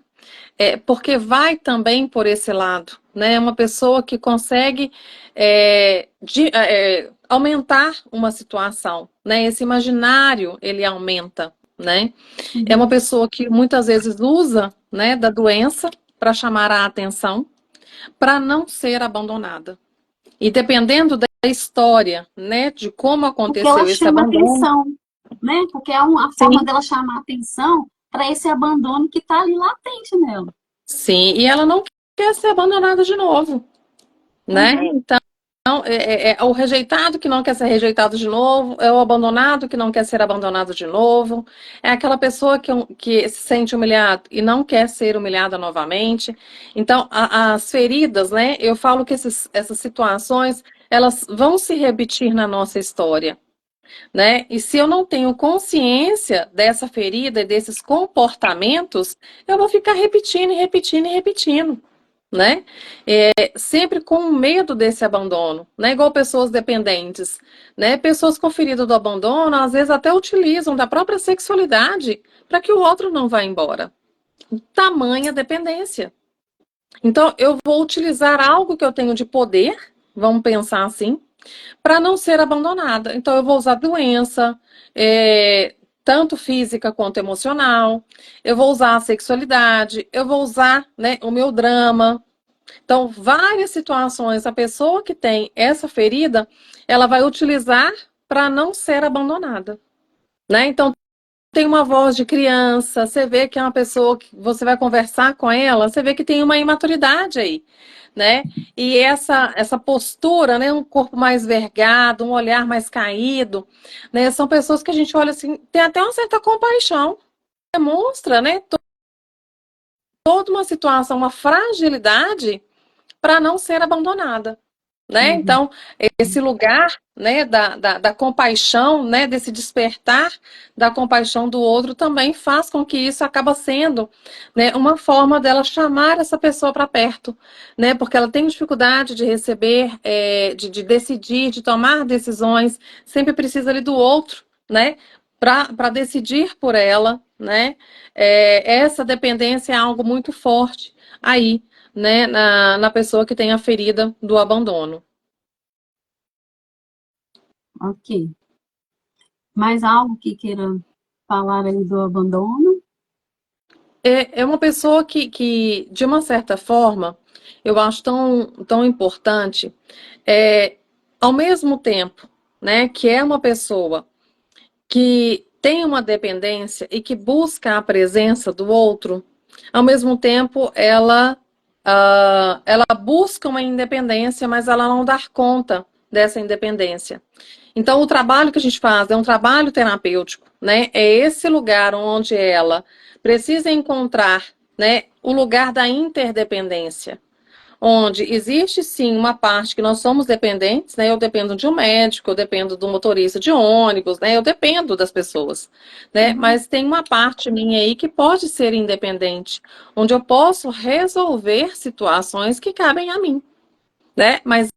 Porque vai também por esse lado, né? É uma pessoa que consegue aumentar uma situação, né? Esse imaginário ele aumenta, né? É uma Uhum. pessoa que muitas vezes usa, né, da doença para chamar a atenção, para não ser abandonada. E dependendo da história, né, de como Porque ela aconteceu esse chama abandono, atenção, né? Porque é uma forma sim, dela chamar atenção para esse abandono que está ali latente nela. sim, e ela não quer ser abandonada de novo, né? Uhum. Então, é o rejeitado que não quer ser rejeitado de novo, é o abandonado que não quer ser abandonado de novo, é aquela pessoa que se sente humilhado e não quer ser humilhada novamente. Então, as feridas, né? Eu falo que essas situações, elas vão se repetir na nossa história, né? E se eu não tenho consciência dessa ferida e desses comportamentos, eu vou ficar repetindo e repetindo e repetindo, né? Sempre com medo desse abandono, né? Igual pessoas dependentes, né? Pessoas com ferida do abandono, às vezes até utilizam da própria sexualidade para que o outro não vá embora. Tamanha dependência. Então, eu vou utilizar algo que eu tenho de poder, vamos pensar assim, para não ser abandonada. Então, eu vou usar doença, tanto física quanto emocional, eu vou usar a sexualidade, eu vou usar, né, o meu drama. Então, várias situações, a pessoa que tem essa ferida, ela vai utilizar para não ser abandonada, né? Então, tem uma voz de criança, você vê que é uma pessoa que você vai conversar com ela, você vê que tem uma imaturidade aí, né? E essa postura, né, um corpo mais vergado, um olhar mais caído, né? São pessoas que a gente olha assim, tem até uma certa compaixão, demonstra, né, toda uma situação, uma fragilidade para não ser abandonada, né? Uhum. Então, esse lugar, né, da compaixão, né, desse despertar da compaixão do outro também faz com que isso acaba sendo, né, uma forma dela chamar essa pessoa para perto, né? Porque ela tem dificuldade de receber, de decidir, de tomar decisões, sempre precisa ali do outro, né? Para decidir por ela, né? Essa dependência é algo muito forte aí, né, na pessoa que tem a ferida do abandono. Ok. Mais algo que queira falar aí do abandono? É uma pessoa de uma certa forma, eu acho tão importante, é, ao mesmo tempo, né, que é uma pessoa que tem uma dependência e que busca a presença do outro, ao mesmo tempo ela busca uma independência, mas ela não dá conta dessa independência. Então, o trabalho que a gente faz é um trabalho terapêutico, né? É esse lugar onde ela precisa encontrar, né, o lugar da interdependência, onde existe sim uma parte que nós somos dependentes, né? Eu dependo de um médico, eu dependo do motorista de ônibus, né? Eu dependo das pessoas, né? Uhum. Mas tem uma parte minha aí que pode ser independente, onde eu posso resolver situações que cabem a mim, né? Mas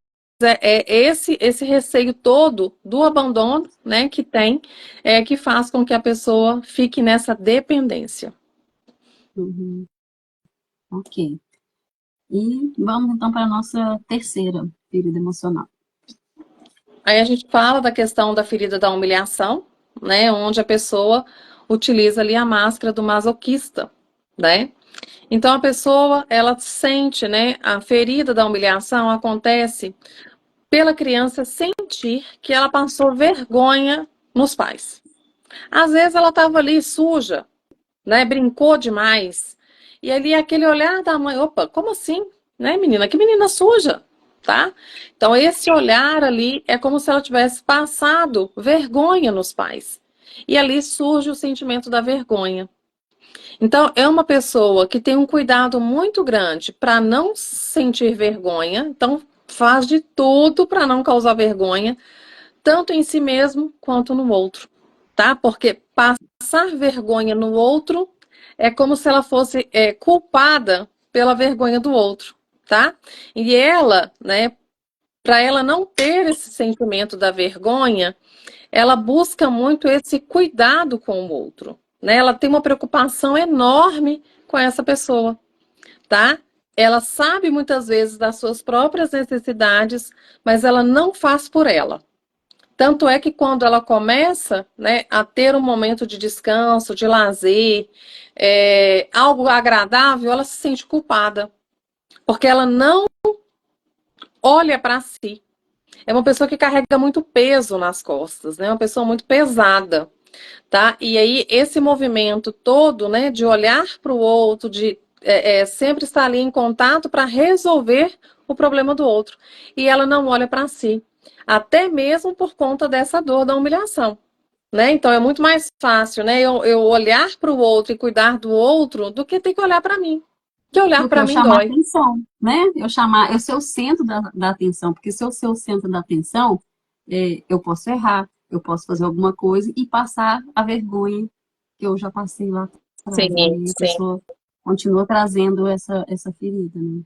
esse receio todo do abandono, né, que tem, que faz com que a pessoa fique nessa dependência. Uhum. Ok. E vamos então para a nossa terceira ferida emocional. Aí a gente fala da questão da ferida da humilhação, né, onde a pessoa utiliza ali a máscara do masoquista, né? Então a pessoa, ela sente, né, a ferida da humilhação acontece pela criança sentir que ela passou vergonha nos pais. Às vezes ela estava ali suja, né, brincou demais, e ali aquele olhar da mãe, opa, como assim? Né, menina? Que menina suja? tá? Então, esse olhar ali é como se ela tivesse passado vergonha nos pais. E ali surge o sentimento da vergonha. Então, é uma pessoa que tem um cuidado muito grande para não sentir vergonha, então faz de tudo para não causar vergonha, tanto em si mesmo quanto no outro, tá? Porque passar vergonha no outro é como se ela fosse culpada pela vergonha do outro, tá? E ela, né, para ela não ter esse sentimento da vergonha, ela busca muito esse cuidado com o outro, né? Ela tem uma preocupação enorme com essa pessoa, tá? Ela sabe muitas vezes das suas próprias necessidades, mas ela não faz por ela. Tanto é que quando ela começa, né, a ter um momento de descanso, de lazer, algo agradável, ela se sente culpada, porque ela não olha para si. É uma pessoa que carrega muito peso nas costas, né? Uma pessoa muito pesada, tá? E aí esse movimento todo, né, de olhar para o outro, de sempre estar ali em contato para resolver o problema do outro. E ela não olha para si, até mesmo por conta dessa dor da humilhação, né? Então é muito mais fácil, né, eu olhar para o outro e cuidar do outro do que ter que olhar para mim. Que olhar Do que para eu mim chamar dói. atenção, né? Eu ser o centro da atenção, porque se eu ser o centro da atenção, eu posso errar, eu posso fazer alguma coisa e passar a vergonha que eu já passei lá atrás, né? Sim, E a sim. pessoa continua trazendo essa ferida, né?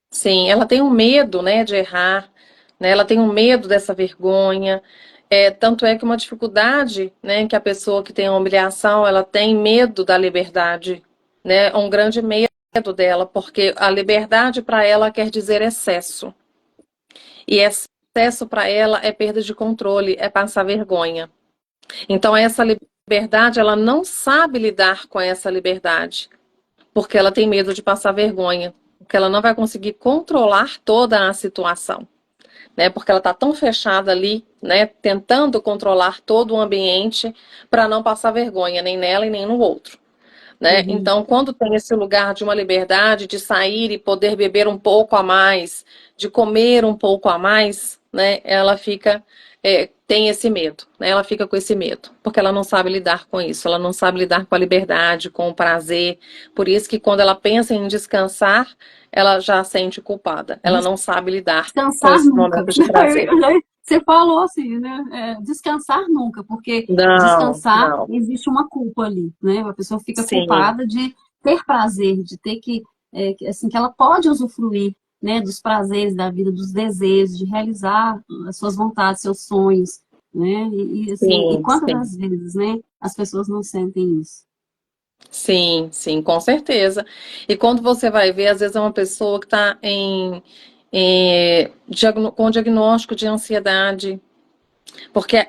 Sim, ela tem um medo, né, de errar, né? Ela tem um medo dessa vergonha. Tanto é que uma dificuldade, né, que a pessoa que tem a humilhação, ela tem medo da liberdade, né? Um grande medo dela, porque a liberdade para ela quer dizer excesso. E excesso para ela é perda de controle, é passar vergonha. Então essa liberdade, ela não sabe lidar com essa liberdade porque ela tem medo de passar vergonha, porque ela não vai conseguir controlar toda a situação, né? Porque ela está tão fechada ali, né? Tentando controlar todo o ambiente para não passar vergonha nem nela e nem no outro, né? Uhum. Então, quando tem esse lugar de uma liberdade de sair e poder beber um pouco a mais, de comer um pouco a mais, né? Ela fica tem esse medo, né? Ela fica com esse medo, porque ela não sabe lidar com isso, ela não sabe lidar com a liberdade, com o prazer. Por isso que quando ela pensa em descansar, ela já se sente culpada. Ela não sabe lidar com Descansar esses nunca. momentos de prazer. Você falou assim, né? Descansar nunca, porque Não, descansar não. existe uma culpa ali, né? A pessoa fica Sim, culpada de ter prazer, de ter assim, que ela pode usufruir, né, dos prazeres da vida, dos desejos, de realizar as suas vontades, seus sonhos, né? Assim, e sim, quantas sim. das vezes, né, as pessoas não sentem isso? Sim, sim, com certeza. E quando você vai ver, às vezes é uma pessoa que está com diagnóstico de ansiedade, porque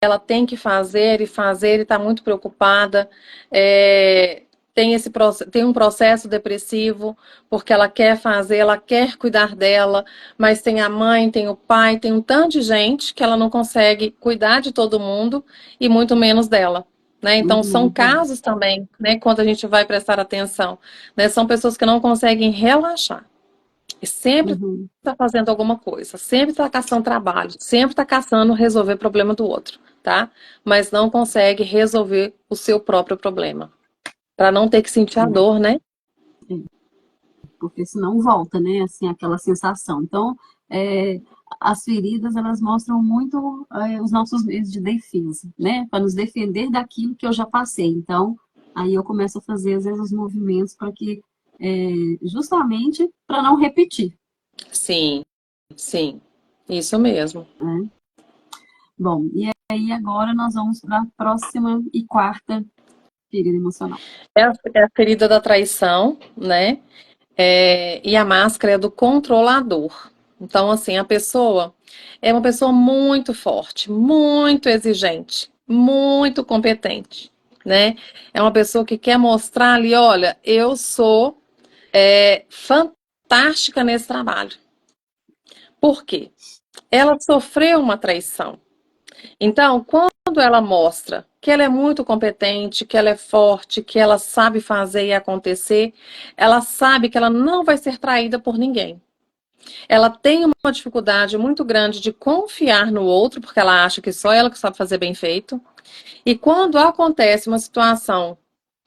ela tem que fazer e fazer e está muito preocupada. Tem um processo depressivo, porque ela quer fazer, ela quer cuidar dela, mas tem a mãe, tem o pai, tem um tanto de gente que ela não consegue cuidar de todo mundo e muito menos dela. Né? Então, Muito são menos dela. casos também, né, quando a gente vai prestar atenção, né? São pessoas que não conseguem relaxar. E sempre Uhum. está fazendo alguma coisa, sempre está caçando trabalho, sempre está caçando resolver o problema do outro, tá? Mas não consegue resolver o seu próprio problema, para não ter que sentir a dor, né? Porque senão volta, né, assim, aquela sensação. Então, é, as feridas, elas mostram muito os nossos meios de defesa, né, para nos defender daquilo que eu já passei. Então, aí eu começo a fazer, às vezes, os movimentos para que, justamente para não repetir, Sim, sim, isso mesmo. né. Bom, e aí agora nós vamos para a próxima e quarta ferida emocional. É a ferida da traição, né? E a máscara é do controlador. Então, assim, a pessoa é uma pessoa muito forte, muito exigente, muito competente, né? É uma pessoa que quer mostrar ali, olha, eu sou fantástica nesse trabalho. Por quê? Ela sofreu uma traição. Então, quando ela mostra que ela é muito competente, que ela é forte, que ela sabe fazer e acontecer, ela sabe que ela não vai ser traída por ninguém. ela tem uma dificuldade muito grande de confiar no outro, porque ela acha que só ela que sabe fazer bem feito. E quando acontece uma situação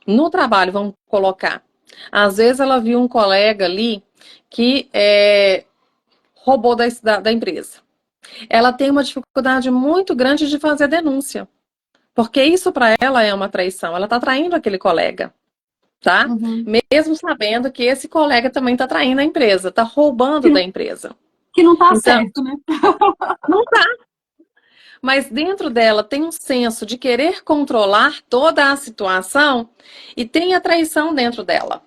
no trabalho, vamos colocar, às vezes ela viu um colega ali que roubou da empresa. Ela tem uma dificuldade muito grande de fazer denúncia, porque isso para ela é uma traição. Ela está traindo aquele colega, tá? Uhum. Mesmo sabendo que esse colega também está traindo a empresa, está roubando da empresa. Que não tá Então, certo, né? não tá. Mas dentro dela tem um senso de querer controlar toda a situação e tem a traição dentro dela,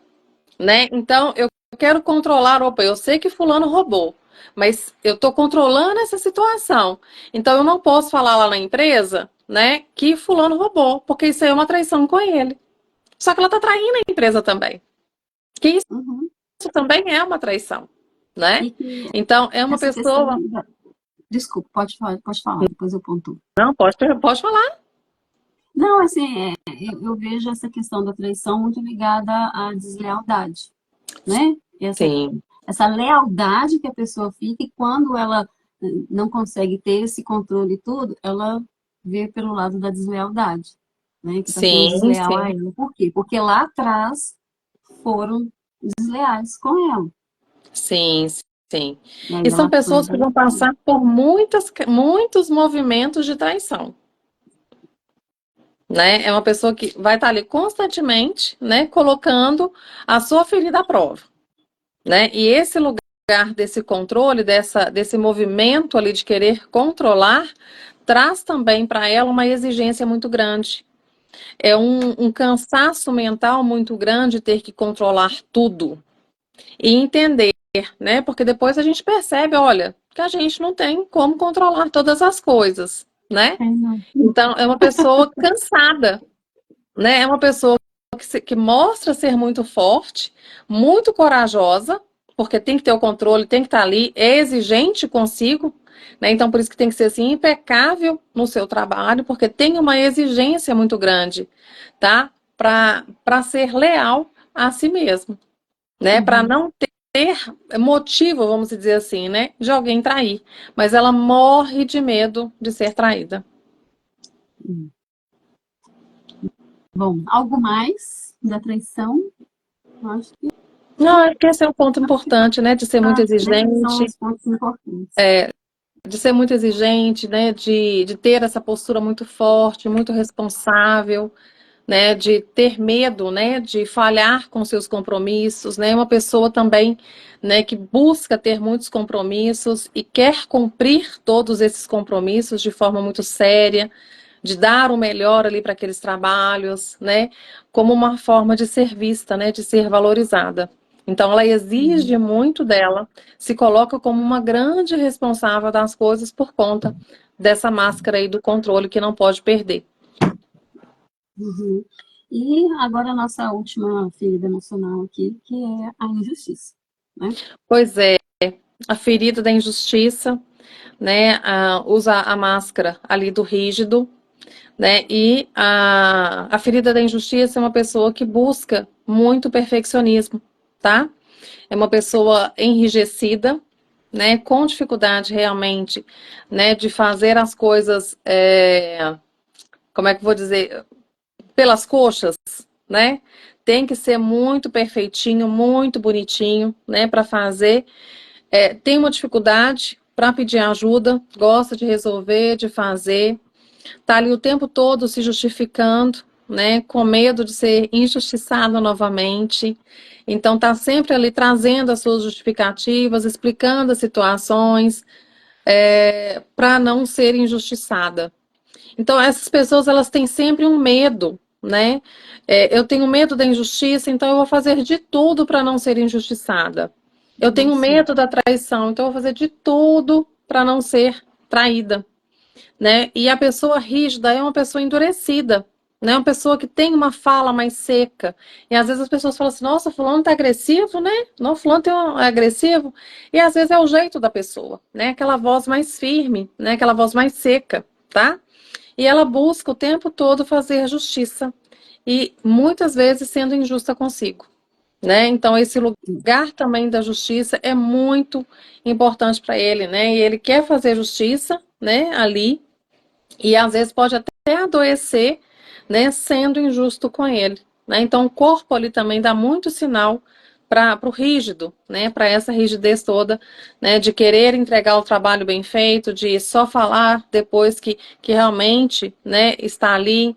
né? Então, eu quero controlar, opa, eu sei que fulano roubou, mas eu estou controlando essa situação. Então, eu não posso falar lá na empresa, né, que fulano roubou, porque isso aí é uma traição com ele. Só que ela está traindo a empresa também. Que isso Uhum. também é uma traição, né? E que Então, é uma essa questão pessoa... Desculpa, pode falar, depois eu pontuo. Não, pode falar. Não, assim, eu vejo essa questão da traição muito ligada à deslealdade, né? Sim, Essa lealdade que a pessoa fica e quando ela não consegue ter esse controle e tudo, ela vê pelo lado da deslealdade, né? Que está sendo sim, desleal a sim. ela. Por quê? Porque lá atrás foram desleais com ela. Sim, sim. E aí E são ela pessoas que acaba. vão passar por muitos movimentos de traição, né? É uma pessoa que vai estar ali constantemente, né, colocando a sua ferida à prova, né? E esse lugar desse controle, desse movimento ali de querer controlar, traz também para ela uma exigência muito grande. É um cansaço mental muito grande ter que controlar tudo e entender, né? Porque depois a gente percebe, olha, que a gente não tem como controlar todas as coisas, né? É, não. Então, é uma pessoa cansada, né? É uma pessoa que mostra ser muito forte, muito corajosa, porque tem que ter o controle, tem que estar ali, é exigente consigo, né? Então, por isso que tem que ser assim, impecável no seu trabalho, porque tem uma exigência muito grande, tá? Para ser leal a si mesmo, né? Para Uhum. não ter motivo, vamos dizer assim, né? De alguém trair. Mas ela morre de medo de ser traída. Uhum. Bom, algo mais da traição? Eu acho que Não, acho que esse é um ponto importante, né? De ser muito tá, né? São exigente, os pontos importantes. né? De ter essa postura muito forte, muito responsável, né? De ter medo, né? De falhar com seus compromissos, né? Uma pessoa também, né? Que busca ter muitos compromissos e quer cumprir todos esses compromissos de forma muito séria, de dar o melhor ali para aqueles trabalhos, né? Como uma forma de ser vista, né? De ser valorizada. Então, ela Uhum. exige muito dela, se coloca como uma grande responsável das coisas por conta dessa máscara aí do controle que não pode perder. Uhum. E agora a nossa última ferida emocional aqui, que é a injustiça, né? Pois é, a ferida da injustiça, né? Usa a máscara ali do rígido, né? E a ferida da injustiça é uma pessoa que busca muito perfeccionismo, tá? É uma pessoa enrijecida, né? Com dificuldade realmente, né? De fazer as coisas, como é que eu vou dizer? Pelas coxas, né? Tem que ser muito perfeitinho, muito bonitinho, né? Para fazer. Tem uma dificuldade para pedir ajuda, gosta de resolver, de fazer, tá ali o tempo todo se justificando, né, com medo de ser injustiçado novamente. Então tá sempre ali trazendo as suas justificativas, explicando as situações, para não ser injustiçada. Então essas pessoas elas têm sempre um medo, né? Eu tenho medo da injustiça, então eu vou fazer de tudo para não ser injustiçada. Eu tenho Isso. medo da traição, então eu vou fazer de tudo para não ser traída, né? E a pessoa rígida é uma pessoa endurecida, né? Uma pessoa que tem uma fala mais seca. E às vezes as pessoas falam assim: nossa, fulano tá agressivo, né? Não, fulano é agressivo. E às vezes é o jeito da pessoa, né? Aquela voz mais firme, né? Aquela voz mais seca, tá? E ela busca o tempo todo fazer justiça e muitas vezes sendo injusta consigo. né? Então, esse lugar também da justiça é muito importante para ele, né? E ele quer fazer justiça, né, ali, e às vezes pode até adoecer, né, sendo injusto com ele, né? Então, o corpo ali também dá muito sinal para o rígido, né, para essa rigidez toda, né, de querer entregar o trabalho bem feito, de só falar depois que realmente, né, está ali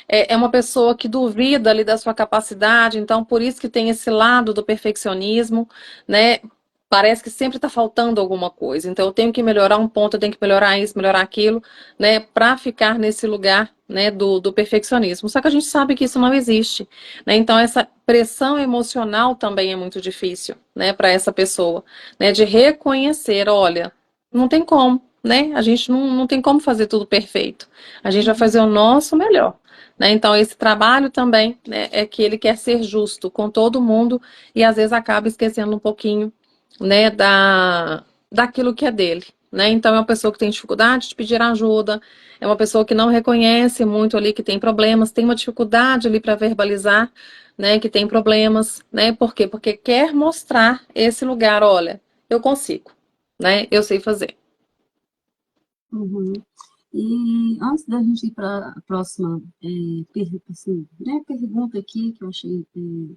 é uma pessoa que duvida ali da sua capacidade, então por isso que tem esse lado do perfeccionismo, né? Parece que sempre está faltando alguma coisa. Então eu tenho que melhorar um ponto, eu tenho que melhorar isso, melhorar aquilo, né? Para ficar nesse lugar, né? Do perfeccionismo. Só que a gente sabe que isso não existe, né? Então essa pressão emocional também é muito difícil, né? Para essa pessoa, né? De reconhecer, olha, não tem como, né? A gente não tem como fazer tudo perfeito. A gente vai fazer o nosso melhor. Né? Então, esse trabalho também, né, é que ele quer ser justo com todo mundo e às vezes acaba esquecendo um pouquinho, né, daquilo que é dele. Né? Então, é uma pessoa que tem dificuldade de pedir ajuda, é uma pessoa que não reconhece muito ali que tem problemas, tem uma dificuldade ali para verbalizar, né, que tem problemas, né? Por quê? Porque quer mostrar esse lugar, olha, eu consigo, né? Eu sei fazer. Uhum. E antes da gente ir para a próxima assim, né, pergunta aqui que eu achei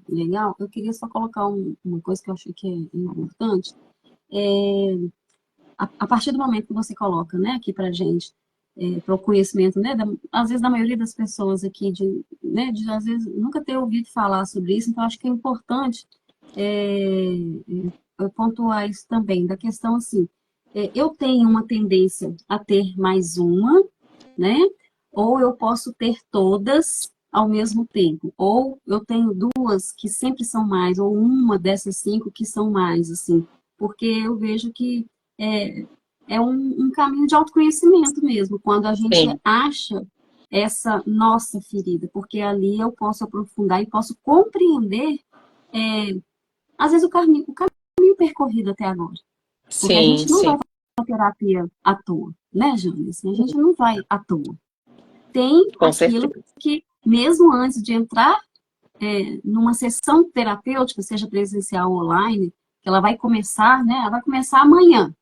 legal, eu queria só colocar uma coisa que eu achei que é importante. É, a partir do momento que você coloca, né, aqui para gente, para o conhecimento, né, às vezes da maioria das pessoas aqui, de às vezes nunca ter ouvido falar sobre isso, então acho que é importante é, pontuar isso também, da questão assim, eu tenho uma tendência a ter mais uma, né, ou eu posso ter todas ao mesmo tempo, ou eu tenho duas que sempre são mais, ou uma dessas cinco que são mais, assim, porque eu vejo que é, é um caminho de autoconhecimento mesmo, quando a gente Sim, acha essa nossa ferida, porque ali eu posso aprofundar e posso compreender, é, às vezes, o caminho percorrido até agora. Porque a sim, gente não vai sim, fazer terapia à toa, né, Jane? Assim, a gente não vai à toa. Tem com aquilo certeza. que, mesmo antes de entrar numa sessão terapêutica, seja presencial ou online, que ela vai começar, né? Ela vai começar amanhã.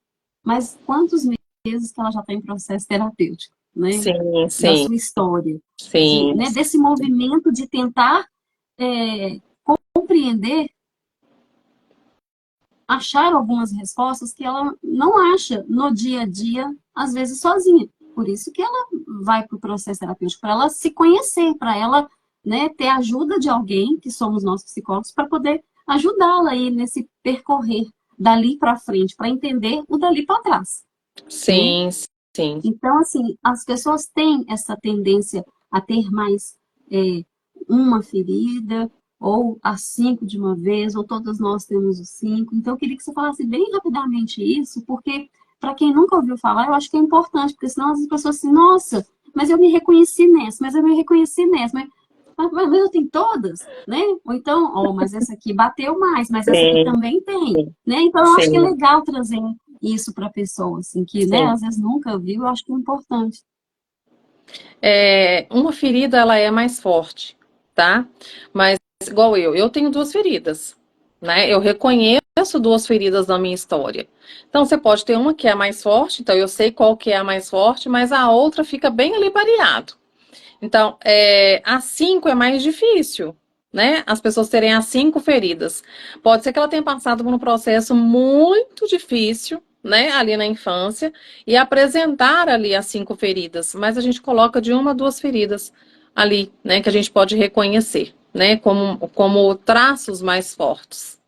Mas quantos meses que ela já está em processo terapêutico, né? Sim, Da sim, sua história, sim, né? Desse movimento de tentar é, compreender, achar algumas respostas que ela não acha no dia a dia, às vezes sozinha. Por isso que ela vai para o processo terapêutico, para ela se conhecer, para ela, né, ter a ajuda de alguém, que somos nós psicólogos, para poder ajudá-la aí nesse percorrer dali para frente, para entender o dali para trás, né? sim, sim, Então, assim, as pessoas têm essa tendência a ter mais é, uma ferida, ou as cinco de uma vez, ou todas nós temos os cinco. Então, eu queria que você falasse bem rapidamente isso, porque, para quem nunca ouviu falar, eu acho que é importante, porque senão as pessoas assim, nossa, mas eu me reconheci nessa, mas eu me reconheci nessa, mas eu tenho todas, né? Ou então, oh, mas essa aqui bateu mais, mas essa aqui sim, também tem, né? Então, eu acho que é sim, legal trazer isso para a pessoa, assim, que, né, sim. às vezes nunca viu, eu acho que é importante. Uma ferida, ela é mais forte, tá? Mas, igual eu tenho duas feridas, né? Eu reconheço duas feridas na minha história. Então, você pode ter uma que é a mais forte, então eu sei qual que é a mais forte, mas a outra fica bem ali variado. Então, a cinco é mais difícil, né? As pessoas terem as cinco feridas. Pode ser que ela tenha passado por um processo muito difícil, né, ali na infância, e apresentar ali as cinco feridas, mas a gente coloca de uma a duas feridas ali, né, que a gente pode reconhecer, né, como traços mais fortes.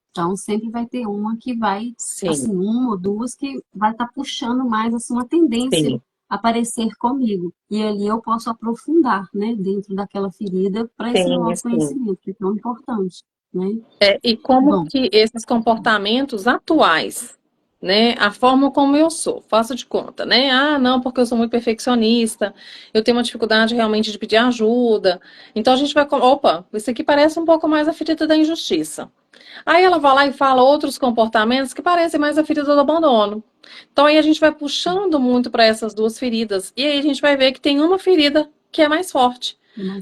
Então, sempre vai ter uma que vai, Sim, assim, uma ou duas que vai estar puxando mais, assim, uma tendência sim, a aparecer comigo. E ali eu posso aprofundar, né, dentro daquela ferida para esse meu sim, sim. autoconhecimento, que é tão importante, né? E como Bom, que esses comportamentos atuais, né, a forma como eu sou, faço de conta, né? Ah, não, porque eu sou muito perfeccionista, eu tenho uma dificuldade realmente de pedir ajuda. Então a gente vai, opa, isso aqui parece um pouco mais a ferida da injustiça. Aí ela vai lá e fala outros comportamentos que parecem mais a ferida do abandono. Então aí a gente vai puxando muito para essas duas feridas e aí a gente vai ver que tem uma ferida que é mais forte.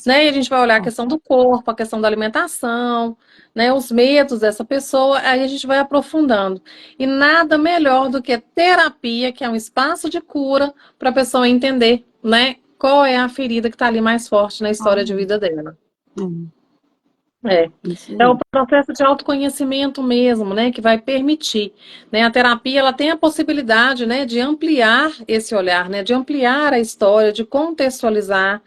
né? E a gente vai olhar a Ó, questão do corpo, a questão da alimentação, né? Os medos dessa pessoa, aí a gente vai aprofundando. E nada melhor do que terapia, que é um espaço de cura para a pessoa entender, né? Qual é a ferida que está ali mais forte na história de vida dela. É. isso É o aí. processo de autoconhecimento mesmo, né, que vai permitir, né, a terapia, ela tem a possibilidade, né, de ampliar esse olhar, né, de ampliar a história, de contextualizar,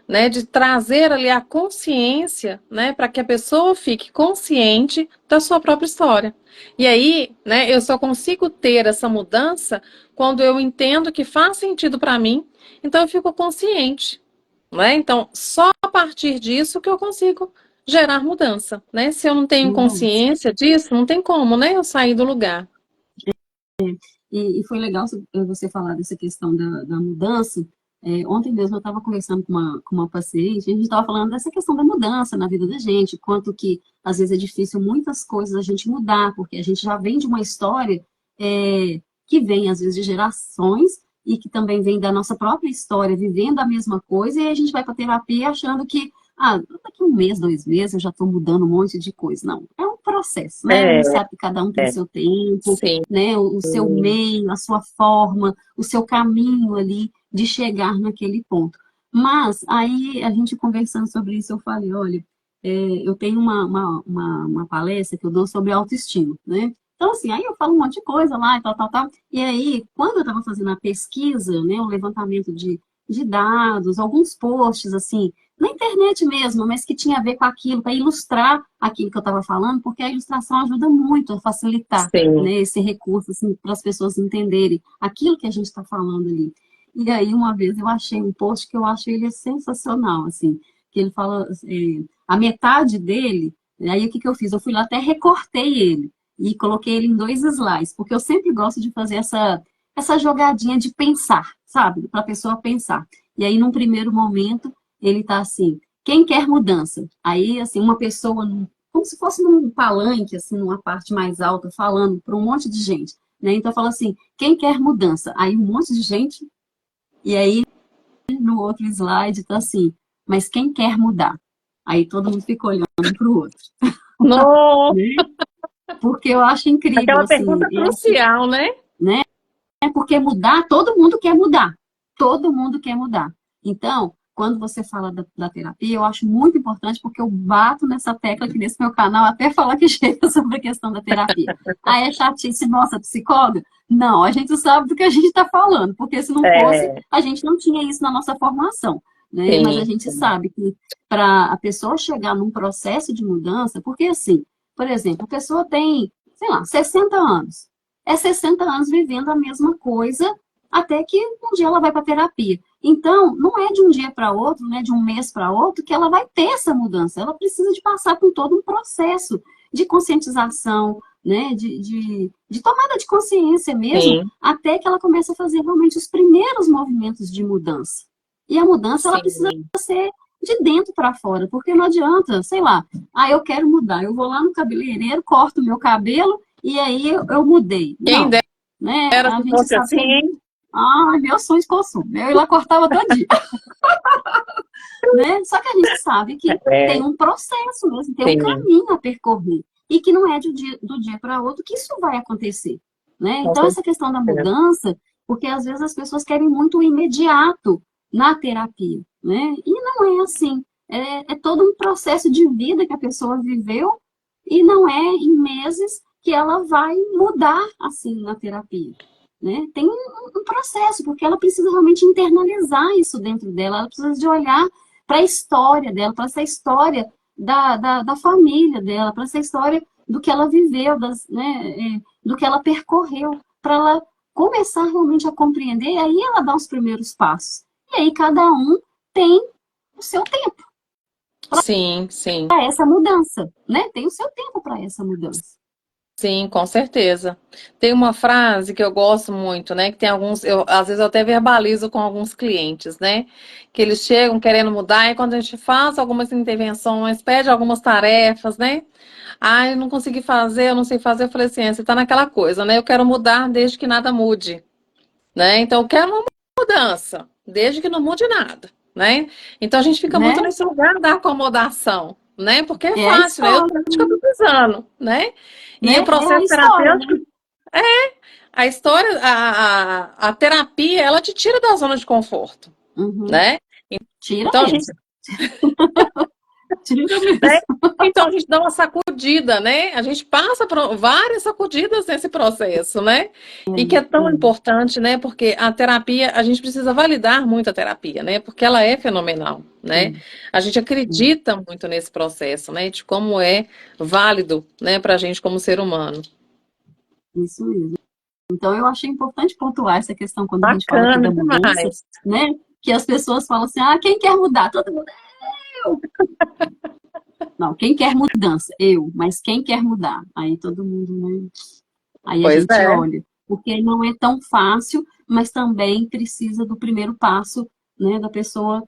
né, de trazer ali a consciência, né, para que a pessoa fique consciente da sua própria história. E aí, né, eu só consigo ter essa mudança quando eu entendo que faz sentido para mim, então eu fico consciente, né? Então, só a partir disso que eu consigo gerar mudança, né? Se eu não tenho Mudança. consciência disso, não tem como, né? Eu sair do lugar. E foi legal você falar dessa questão da mudança. Ontem mesmo eu estava conversando com uma paciente, e a gente estava falando dessa questão da mudança na vida da gente, quanto que às vezes é difícil muitas coisas a gente mudar, porque a gente já vem de uma história que vem às vezes de gerações e que também vem da nossa própria história, vivendo a mesma coisa, e a gente vai para terapia achando que daqui um mês, 2 meses, eu já estou mudando um monte de coisa. Não, é um processo, né? A É, gente sabe que cada um tem seu tempo, sim. né, o seu meio, a sua forma, o seu caminho ali de chegar naquele ponto. Mas aí a gente conversando sobre isso, eu falei, olha, eu tenho uma palestra que eu dou sobre autoestima, né? Então, assim, aí eu falo um monte de coisa lá e tal, tal, tal. E aí, quando eu estava fazendo a pesquisa, né, o levantamento de dados, alguns posts, assim, na internet mesmo, mas que tinha a ver com aquilo, para ilustrar aquilo que eu estava falando, porque a ilustração ajuda muito a facilitar, Sim. né, esse recurso, assim, para as pessoas entenderem aquilo que a gente está falando ali. E aí, uma vez, eu achei um post que eu acho ele sensacional, assim, que ele fala, a metade dele, aí o que eu fiz? Eu fui lá até recortei ele e coloquei ele em 2 slides, porque eu sempre gosto de fazer essa jogadinha de pensar, sabe? Para a pessoa pensar. E aí, num primeiro momento, ele tá assim, quem quer mudança? Aí, assim, uma pessoa, como se fosse num palanque, assim, numa parte mais alta, falando para um monte de gente, né? Então, fala assim, quem quer mudança? Aí, um monte de gente, e aí, no outro slide, tá assim, mas quem quer mudar? Aí, todo mundo fica olhando um para o outro, No, né? Porque eu acho incrível, aquela assim, pergunta crucial, né? né? Porque mudar, todo mundo quer mudar. Todo mundo quer mudar. Então, quando você fala da terapia, eu acho muito importante, porque eu bato nessa tecla aqui nesse meu canal, até falar que chega sobre a questão da terapia. Aí é chatice, nossa, psicóloga? Não, a gente sabe do que a gente está falando, porque se não fosse, É, a gente não tinha isso na nossa formação. Né? Mas a sim, gente sim. sabe que para a pessoa chegar num processo de mudança, porque assim, por exemplo, a pessoa tem, sei lá, 60 anos. É 60 anos vivendo a mesma coisa até que um dia ela vai para terapia. Então, não é de um dia para outro, né, de um mês para outro, que ela vai ter essa mudança. Ela precisa de passar por todo um processo de conscientização, né, de tomada de consciência mesmo, Sim, até que ela comece a fazer realmente os primeiros movimentos de mudança. E a mudança, ela precisa sim. ser de dentro para fora, porque não adianta, sei lá, eu quero mudar, eu vou lá no cabeleireiro, corto o meu cabelo e aí eu mudei. Quem Não, né? dera A se gente fosse sabe que assim. meu sonho de consumo. Eu ia lá cortava todo dia, né? Só que a gente sabe que tem É, um processo mesmo, tem um sim, caminho a percorrer. E que não é do dia para outro que isso vai acontecer, né? com Então, essa questão da certeza. mudança, porque às vezes as pessoas querem muito o imediato na terapia, né? E não é assim. É todo um processo de vida que a pessoa viveu e não é em meses que ela vai mudar assim na terapia. Né? Tem um processo, porque ela precisa realmente internalizar isso dentro dela, ela precisa de olhar para a história dela, para essa história da família dela, para essa história do que ela viveu, do que ela percorreu, para ela começar realmente a compreender, e aí ela dá os primeiros passos. E aí cada um tem o seu tempo Sim, sim. para essa mudança, né? Tem o seu tempo para essa mudança. Sim, com certeza. Tem uma frase que eu gosto muito, né? Que tem alguns, às vezes eu até verbalizo com alguns clientes, né? Que eles chegam querendo mudar e quando a gente faz algumas intervenções, pede algumas tarefas, né? Eu não consegui fazer, eu não sei fazer. Eu falei assim, você tá naquela coisa, né? Eu quero mudar desde que nada mude, né? Então eu quero uma mudança, desde que não mude nada, né? Então a gente fica muito né? nesse lugar da acomodação, né? Porque é É a fácil, né? Eu história, tô acho que eu tô precisando, né? E o né? É a processo história, né? terapêutico, a história, a terapia, ela te tira da zona de conforto, Uhum. né? Tira Então a gente mesmo, tira né? mesmo. Então a gente dá uma sacudida, né? A gente passa por várias sacudidas nesse processo, né? E que é tão É, importante, né? Porque a terapia, a gente precisa validar muito a terapia, né? Porque ela é fenomenal, é, né? A gente é, acredita muito nesse processo, né? De como é válido, né, pra gente como ser humano. isso mesmo. Então, eu achei importante pontuar essa questão quando a gente fala aqui Bacana da mudança, demais. né? Que as pessoas falam assim, ah, quem quer mudar? Todo mundo, eu. Não, quem quer mudança? Eu. Mas quem quer mudar? Aí todo mundo, né? Aí a Pois gente é, olha. Porque não é tão fácil, mas também precisa do primeiro passo, né? Da pessoa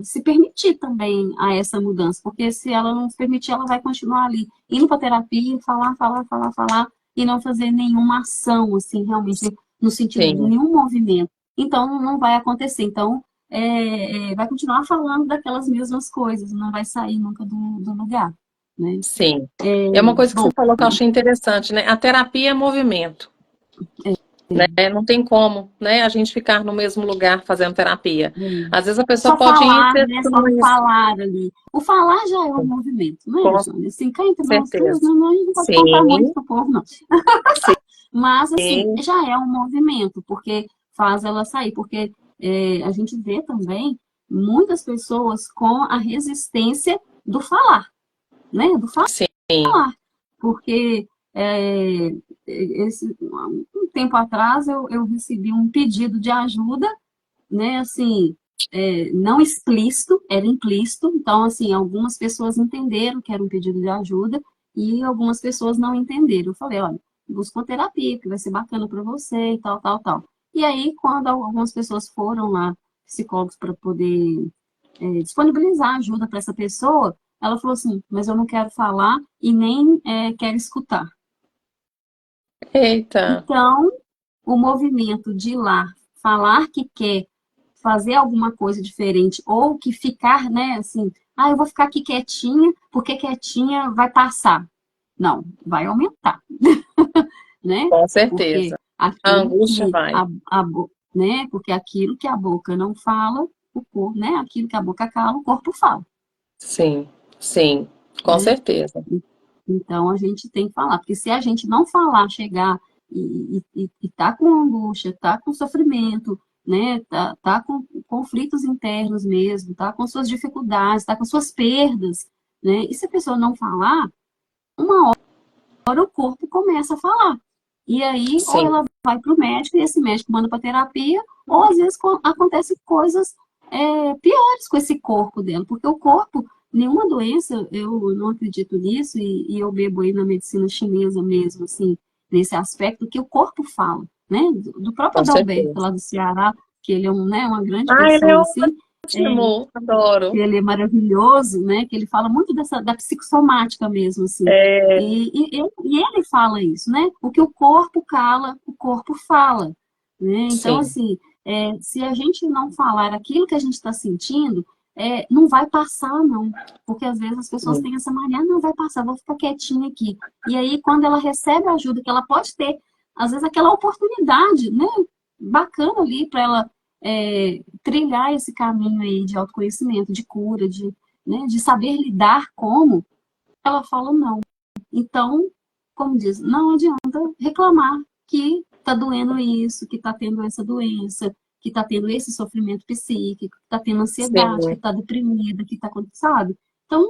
se permitir também a essa mudança. Porque se ela não se permitir, ela vai continuar ali, indo para terapia, falar, falar, falar, falar, e não fazer nenhuma ação, assim, realmente, no sentido de sim, nenhum movimento. Então, não vai acontecer. Então, vai continuar falando daquelas mesmas coisas, não vai sair nunca do lugar, né? sim. É uma coisa que você Bom, falou que eu achei interessante, né? A terapia é movimento. Né? Não tem como, né, a gente ficar no mesmo lugar fazendo terapia. Às vezes a pessoa só pode ir em falar, né? Só o sessões, falar ali. O falar já é um movimento, né, com Jônia? Assim, cá entre nós duas, certeza. a gente não pode contar muito Sim, pro povo, não. Mas, assim, sim, já é um movimento, porque faz ela sair. Porque a gente vê também muitas pessoas com a resistência do falar, né? Do sim. falar. Porque um tempo atrás eu recebi um pedido de ajuda, né, assim, não explícito, era implícito. Então, assim, algumas pessoas entenderam que era um pedido de ajuda e algumas pessoas não entenderam. Eu falei, olha, busca uma terapia, que vai ser bacana para você e tal, tal, tal. E aí, quando algumas pessoas foram lá, psicólogos, para poder disponibilizar ajuda para essa pessoa, ela falou assim, mas eu não quero falar e nem quero escutar. Eita, Então, o movimento de ir lá, falar que quer fazer alguma coisa diferente, ou que ficar, né, assim, ah, eu vou ficar aqui quietinha, porque quietinha vai passar. Não, vai aumentar, né? com Porque certeza. A aquilo angústia que vai. né? Porque aquilo que a boca não fala, o corpo, né? Aquilo que a boca cala, o corpo fala, Sim, sim, com né? certeza. Então a gente tem que falar, porque se a gente não falar, chegar e tá com angústia, tá com sofrimento, né, tá com conflitos internos mesmo, tá com suas dificuldades, tá com suas perdas, né, e se a pessoa não falar, agora o corpo começa a falar. E aí, ou Sim, ela vai para o médico e esse médico manda para terapia, ou às vezes acontecem coisas piores com esse corpo dela, porque o corpo, nenhuma doença, eu não acredito nisso, e eu bebo aí na medicina chinesa mesmo, assim, nesse aspecto, que o corpo fala, né? Do próprio com Adalberto, certeza. lá do Ceará, que ele é né, uma grande Ah, ele é pessoa, assim, ótimo, adoro. ele é maravilhoso, né? Que ele fala muito da psicossomática mesmo, assim. É, E ele fala isso, né? O que o corpo cala, o corpo fala, né? Então, sim, assim, se a gente não falar aquilo que a gente está sentindo, não vai passar, não. Porque às vezes as pessoas sim, têm essa mania, não vai passar, vou ficar quietinha aqui. E aí, quando ela recebe a ajuda que ela pode ter, às vezes aquela oportunidade, né? Bacana ali para ela trilhar esse caminho aí de autoconhecimento, de cura, né, de saber lidar como, ela fala não. Então, como diz, não adianta reclamar que está doendo isso, que está tendo essa doença, que está tendo esse sofrimento psíquico, que está tendo ansiedade, que sim, está deprimida, que está, sabe? Então,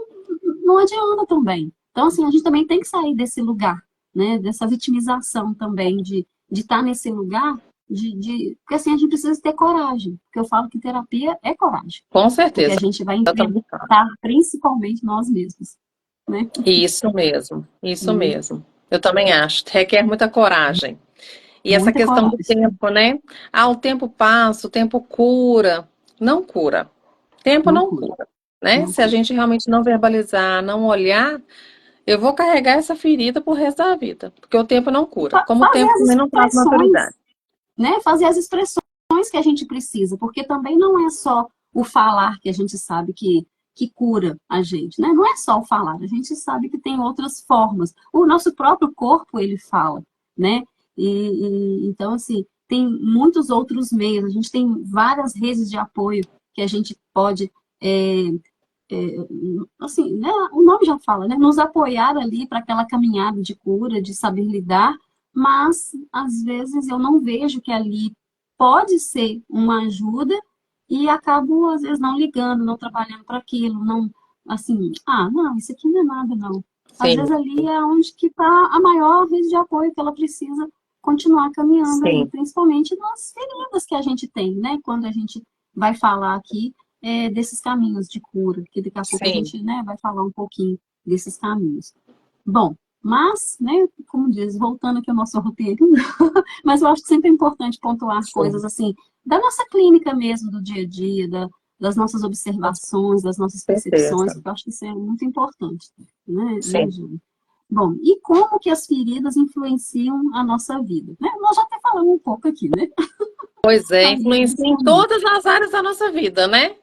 não adianta também. Então, assim, a gente também tem que sair desse lugar, né? Dessa vitimização também, de estar nesse lugar, porque assim, a gente precisa ter coragem. Porque eu falo que terapia é coragem. com Porque a certeza. gente vai Eu também falo. enfrentar principalmente nós mesmos, né? Isso mesmo, isso Né? mesmo. Eu também acho. Requer muita coragem. E essa Muita questão do coragem. tempo, né? Ah, o tempo passa, o tempo cura. Não cura. Tempo Não não cura, cura, né? não Se a cura. gente realmente não verbalizar, não olhar, eu vou carregar essa ferida pro resto da vida, porque o tempo não cura. Como o Fazer tempo as também não traz expressões, maturidade. né? Fazer as expressões que a gente precisa, porque também não é só o falar que a gente sabe que cura a gente, né? Não é só o falar, a gente sabe que tem outras formas. O nosso próprio corpo, ele fala, né? Então, assim, tem muitos outros meios, a gente tem várias redes de apoio que a gente pode, assim, né? O nome já fala, né? Nos apoiar ali para aquela caminhada de cura, de saber lidar, mas às vezes eu não vejo que ali pode ser uma ajuda e acabo, às vezes, não ligando, não trabalhando para aquilo, não, assim, não, isso aqui não é nada, não. Às Sim, vezes ali é onde que está a maior rede de apoio que ela precisa continuar caminhando aí, sim, principalmente nas feridas que a gente tem, né? Quando a gente vai falar aqui desses caminhos de cura, que daqui a pouco a sim, gente, né, vai falar um pouquinho desses caminhos. Bom, mas, né, como diz, voltando aqui ao nosso roteiro, mas eu acho que sempre é importante pontuar sim, coisas assim, da nossa clínica mesmo, do dia a dia, das nossas com observações, das nossas percepções, certeza. porque eu acho que isso é muito importante, né, Sim. Júlia? Bom, e como que as feridas influenciam a nossa vida? Né? Nós já até falamos um pouco aqui, né? Pois é, Ali influencia em inicialmente. todas as áreas da nossa vida, né? Todas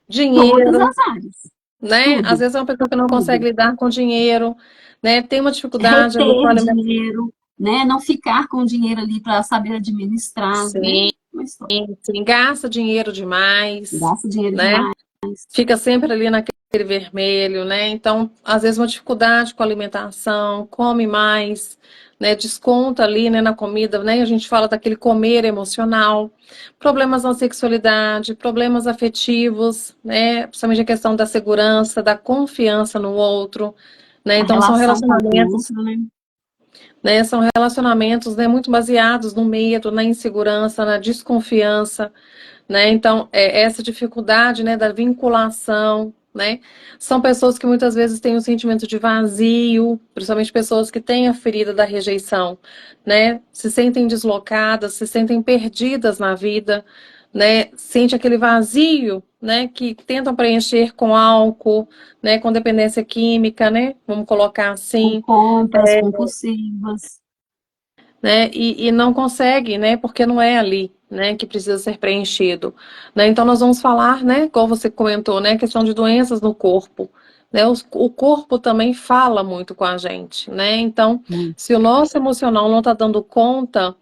Dinheiro, as áreas, né? Às tudo, vezes é uma pessoa que não consegue tudo. lidar com dinheiro, né? Tem uma dificuldade ali com Reter a alimentação. dinheiro, né? Não ficar com o dinheiro ali para saber administrar, né? Sim, Uma história. sim, gasta dinheiro demais, Gasta dinheiro né? demais. Fica sempre ali naquele vermelho, né? Então, às vezes, uma dificuldade com a alimentação, come mais, né? Desconta ali, né, na comida, né? A gente fala daquele comer emocional, problemas na sexualidade, problemas afetivos, né? Principalmente a questão da segurança, da confiança no outro, né? A Então, são relação com o relacionamentos, outro, né? né? São relacionamentos, né, muito baseados no medo, na insegurança, na desconfiança, né? Então, essa dificuldade, né, da vinculação, né? São pessoas que muitas vezes têm um sentimento de vazio, principalmente pessoas que têm a ferida da rejeição, né? Se sentem deslocadas, se sentem perdidas na vida, né? Sente aquele vazio, né, que tentam preencher com álcool, né, com dependência química, né? Vamos colocar Com assim, compras compulsivas. né? E não consegue, né? Porque não é ali, né? Que precisa ser preenchido, né? Então nós vamos falar, né? Como você comentou, né? Questão de doenças no corpo, né? O corpo também fala muito com a gente, né? Então, Muito. se o nosso emocional não está dando conta,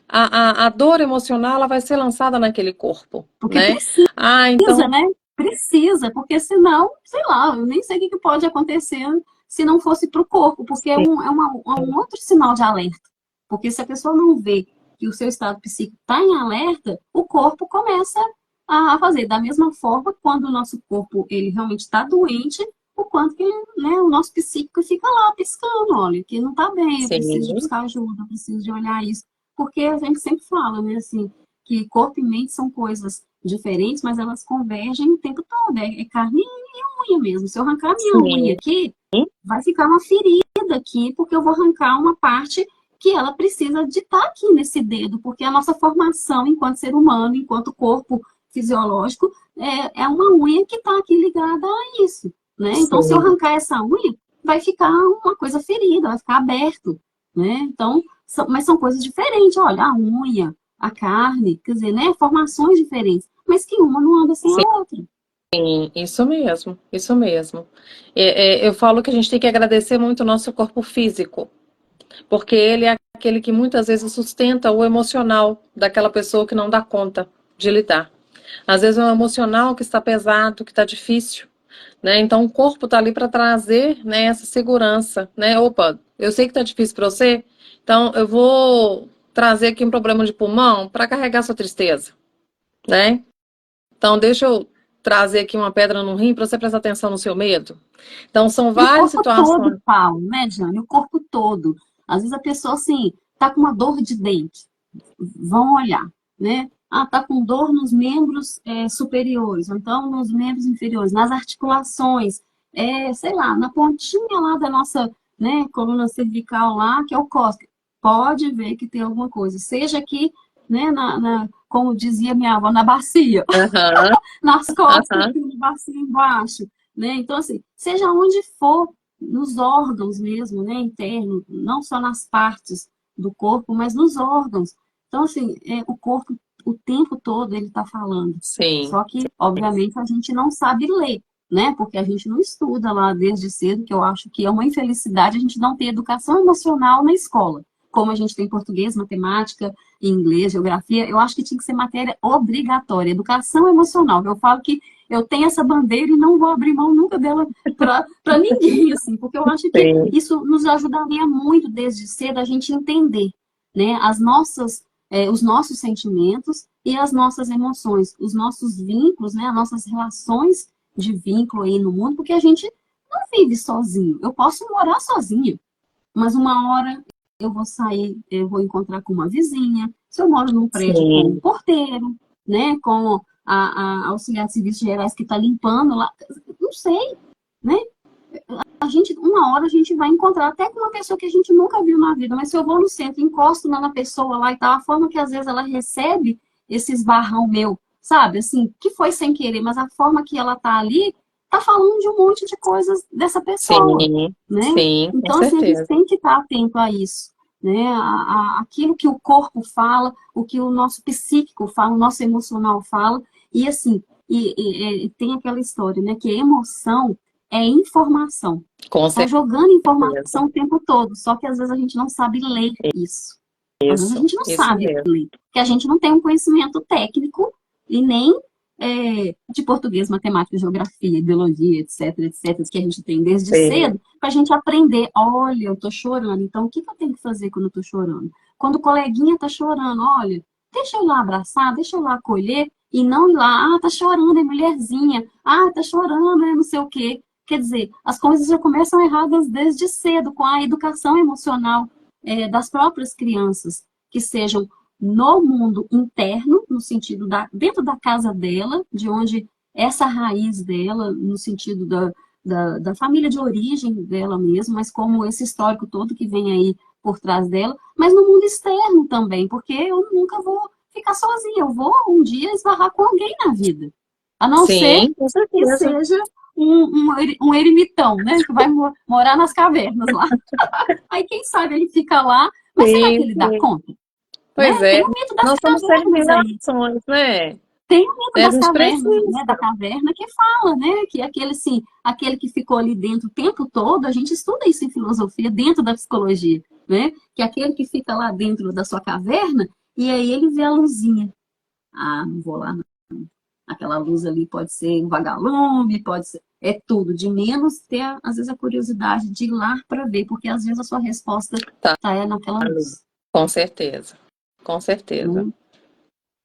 a dor emocional ela vai ser lançada naquele corpo, Porque né? precisa, Então, né? Precisa, porque senão, sei lá, eu nem sei o que pode acontecer se não fosse para o corpo, porque sim, é um outro sinal de alerta. Porque se a pessoa não vê que o seu estado psíquico está em alerta, o corpo começa a fazer. Da mesma forma, quando o nosso corpo ele realmente está doente, o quanto que ele, né, o nosso psíquico fica lá piscando, olha, que não está bem, eu preciso de sim, buscar ajuda, eu preciso de olhar isso. Porque a gente sempre fala, né, assim, que corpo e mente são coisas diferentes, mas elas convergem o tempo todo. É carne e unha mesmo. Se eu arrancar a minha unha sim, aqui, vai ficar uma ferida aqui, porque eu vou arrancar uma parte que ela precisa de estar aqui nesse dedo, porque a nossa formação enquanto ser humano, enquanto corpo fisiológico, é uma unha que está aqui ligada a isso, né? Então, se eu sim. arrancar essa unha, vai ficar uma coisa ferida, vai ficar aberto, né? Então, mas são coisas diferentes. Olha, a unha, a carne, quer dizer, né? Formações diferentes, mas que uma não anda sem a outra. Sim, isso mesmo, isso mesmo. Eu falo que a gente tem que agradecer muito o nosso corpo físico, porque ele é aquele que muitas vezes sustenta o emocional daquela pessoa que não dá conta de lidar. Às vezes é um emocional que está pesado, que está difícil, né? Então o corpo está ali para trazer, né, essa segurança, né? Opa, eu sei que está difícil para você, então eu vou trazer aqui um problema de pulmão para carregar sua tristeza, né? Então, deixa eu trazer aqui uma pedra no rim para você prestar atenção no seu medo. Então, são E o várias corpo todo, situações. Paulo, né, Jane? O corpo todo. Às vezes a pessoa, assim, tá com uma dor de dente. Vão olhar, né? Tá com dor nos membros superiores, ou então nos membros inferiores, nas articulações, sei lá, na pontinha lá da nossa, né, coluna cervical lá, que é o cóccix. Pode ver que tem alguma coisa. Seja aqui, né, como dizia minha avó, na bacia, Aham, nas costas, aham, aqui de baixo embaixo, né? Então, assim, seja onde for, nos órgãos mesmo, né, interno, não só nas partes do corpo, mas nos órgãos. Então, assim, o corpo o tempo todo ele está falando. Sim, Só que, obviamente, a gente não sabe ler, né? Porque a gente não estuda lá desde cedo, que eu acho que é uma infelicidade a gente não ter educação emocional na escola. Como a gente tem português, matemática, inglês, geografia, eu acho que tinha que ser matéria obrigatória, educação emocional. Eu falo que eu tenho essa bandeira e não vou abrir mão nunca dela para ninguém, assim, porque eu acho que sim, isso nos ajudaria muito desde cedo a gente entender, né, os nossos sentimentos e as nossas emoções, os nossos vínculos, né, as nossas relações de vínculo aí no mundo, porque a gente não vive sozinho. Eu posso morar sozinha, mas uma hora eu vou sair, eu vou encontrar com uma vizinha, se eu moro num prédio com um sim, porteiro, né, com a auxiliar de serviços gerais que está limpando lá, não sei, né? A gente, uma hora a gente vai encontrar até com uma pessoa que a gente nunca viu na vida, mas se eu vou no centro, encosto na pessoa lá e tal, a forma que às vezes ela recebe esse esbarrão meu, sabe, assim, que foi sem querer, mas a forma que ela tá ali, tá falando de um monte de coisas dessa pessoa, sim, né? sim, com Então, assim, a gente certeza. tem que estar atento a isso, né? Aquilo que o corpo fala, o que o nosso psíquico fala, o nosso emocional fala, e assim, e tem aquela história, né, que a emoção é informação. Com Tá jogando certeza. informação o tempo todo, só que às vezes a gente não sabe ler isso. Às vezes a gente não Isso sabe mesmo. ler, porque a gente não tem um conhecimento técnico e nem de português, matemática, geografia, biologia, etc, etc, que a gente tem desde Sim, cedo, para a gente aprender. Olha, eu tô chorando, então o que eu tenho que fazer quando eu tô chorando? Quando o coleguinha tá chorando, olha, deixa eu ir lá abraçar, deixa eu ir lá acolher, e não ir lá, tá chorando, é mulherzinha, tá chorando, é não sei o quê. Quer dizer, as coisas já começam erradas desde cedo, com a educação emocional das próprias crianças, que sejam no mundo interno, no sentido dentro da casa dela, de onde essa raiz dela, no sentido da família de origem dela mesmo, mas como esse histórico todo que vem aí por trás dela, mas no mundo externo também, porque eu nunca vou ficar sozinha, eu vou um dia esbarrar com alguém na vida. A não ser sim, com que certeza. seja um ermitão, né? Que vai morar nas cavernas lá. Aí, quem sabe ele fica lá, mas será que Sim, ele dá sim. conta? Né? Pois é. Tem o mito das Nós somos seres de cavernas aí. relações, né? Tem o mito A das gente cavernas, né? Da precisa. caverna que fala, né? Que aquele, assim, aquele que ficou ali dentro o tempo todo, a gente estuda isso em filosofia, dentro da psicologia, né? Que é aquele que fica lá dentro da sua caverna e aí ele vê a luzinha. Não vou lá, não. Aquela luz ali pode ser um vagalume, pode ser. É tudo, de menos ter, às vezes, a curiosidade de ir lá para ver, porque às vezes a sua resposta Tá está naquela ali. luz. Com certeza. Com certeza. Né?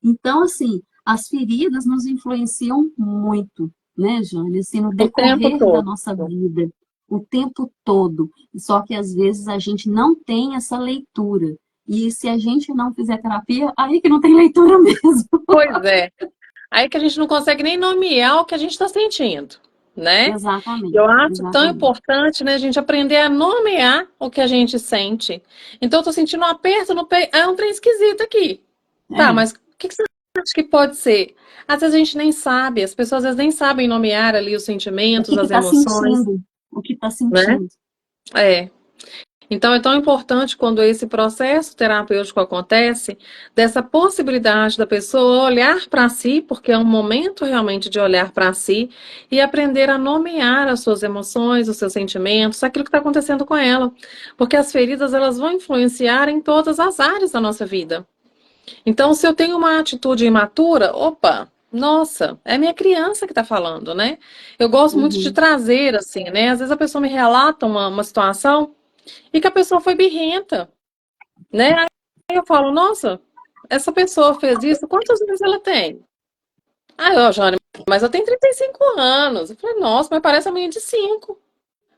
Então, assim, as feridas nos influenciam muito, né, Jane? Assim, no O tempo decorrer da todo. nossa vida, o tempo todo. Só que às vezes a gente não tem essa leitura. E se a gente não fizer terapia, aí que não tem leitura mesmo. Pois é. Aí que a gente não consegue nem nomear o que a gente está sentindo, né? Exatamente, Eu acho tão exatamente. importante, né, a gente aprender a nomear o que a gente sente. Então, eu tô sentindo um aperto no peito. É um trem esquisito aqui. Tá, É. mas o que que você acha que pode ser? Às vezes a gente nem sabe, as pessoas às vezes nem sabem nomear ali os O sentimentos, que as está emoções, sentindo? O que está né? sentindo? É. Então, é tão importante quando esse processo terapêutico acontece, dessa possibilidade da pessoa olhar para si, porque é um momento realmente de olhar para si e aprender a nomear as suas emoções, os seus sentimentos, aquilo que está acontecendo com ela. Porque as feridas, elas vão influenciar em todas as áreas da nossa vida. Então, se eu tenho uma atitude imatura, opa, nossa, é minha criança que está falando, né? Eu gosto muito de Uhum. trazer, assim, né? Às vezes a pessoa me relata uma situação e que a pessoa foi birrenta, né? Aí eu falo, nossa, essa pessoa fez isso, quantos anos ela tem? Ah, eu, Jane, mas eu tenho 35 anos. Eu falei, nossa, mas parece a menina de 5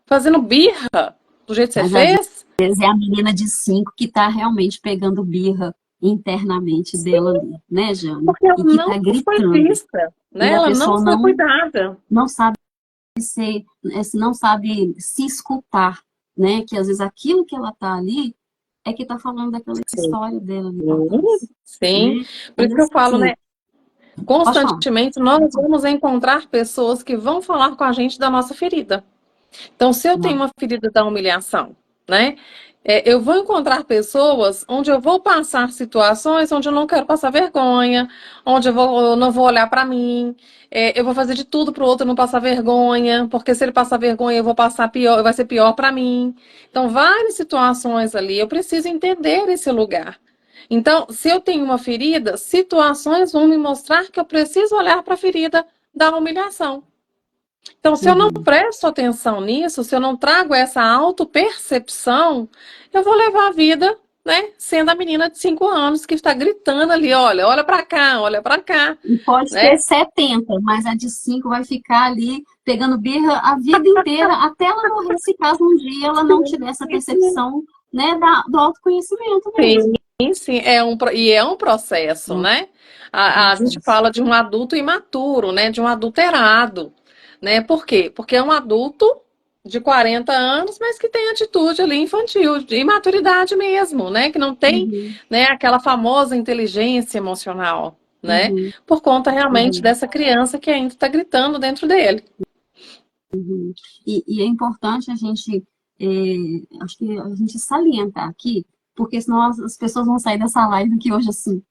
fazendo birra do jeito que você Mas às fez. vezes é a menina de 5 que está realmente pegando birra internamente dela ali, né, Jane? Porque ela E que não está foi gritando. vista, E né? a Ela não pessoa foi cuidada. não sabe não sabe se escutar, né? Que às vezes aquilo que ela está ali é que está falando daquela Sim, história dela ali para trás, sim. né? Por E isso que eu falo, assim, né? pode falar. Constantemente nós vamos encontrar pessoas que vão falar com a gente da nossa ferida. Então, se eu tenho Não. uma ferida da humilhação, né? Eu vou encontrar pessoas onde eu vou passar situações onde eu não quero passar vergonha, onde eu não vou olhar para mim, eu vou fazer de tudo para o outro não passar vergonha, porque se ele passar vergonha eu vou passar pior, vai ser pior para mim. Então, várias situações ali, eu preciso entender esse lugar. Então, se eu tenho uma ferida, situações vão me mostrar que eu preciso olhar para a ferida da humilhação. Então, se eu não Uhum. presto atenção nisso, se eu não trago essa autopercepção, eu vou levar a vida, né, sendo a menina de 5 anos que está gritando ali, olha, olha para cá, E pode né? ter 70, mas a de 5 vai ficar ali pegando birra a vida inteira, até ela morrer, se caso um dia ela não tiver essa percepção, né, do autoconhecimento Sim, mesmo. sim, é um processo, É né? um A gente processo. fala de um adulto imaturo, né? De um adulterado, né? Por quê? Porque é um adulto de 40 anos, mas que tem atitude ali infantil, de imaturidade mesmo, né? Que não tem, Uhum, né, aquela famosa inteligência emocional, né? uhum, Por conta realmente uhum, dessa criança que ainda está gritando dentro dele. uhum. E é importante a gente, acho que a gente salientar aqui, porque senão as pessoas vão sair dessa live aqui hoje assim,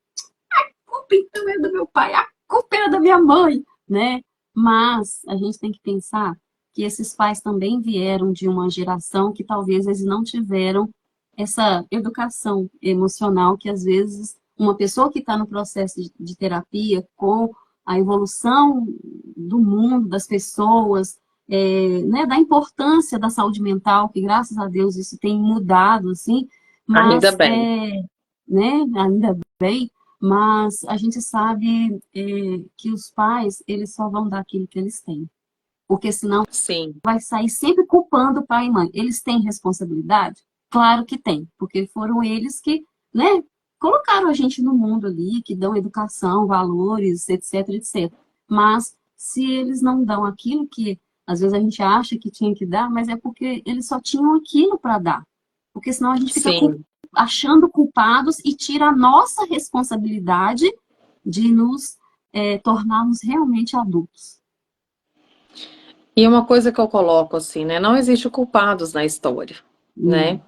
a culpa então é do meu pai, a culpa é da minha mãe, né? Mas a gente tem que pensar que esses pais também vieram de uma geração que talvez eles não tiveram essa educação emocional que às vezes uma pessoa que está no processo de terapia com a evolução do mundo, das pessoas, né, da importância da saúde mental, que graças a Deus isso tem mudado, assim, Ainda mas, bem. né, ainda bem, mas a gente sabe que os pais, eles só vão dar aquilo que eles têm. Porque senão Sim, vai sair sempre culpando o pai e mãe. Eles têm responsabilidade? Claro que tem, porque foram eles que, né, colocaram a gente no mundo ali, que dão educação, valores, etc, etc. Mas se eles não dão aquilo que às vezes a gente acha que tinha que dar, mas é porque eles só tinham aquilo para dar. Porque senão a gente fica sim. achando culpados e tira a nossa responsabilidade de nos tornarmos realmente adultos. E uma coisa que eu coloco assim, né? Não existe culpados na história, né? Não.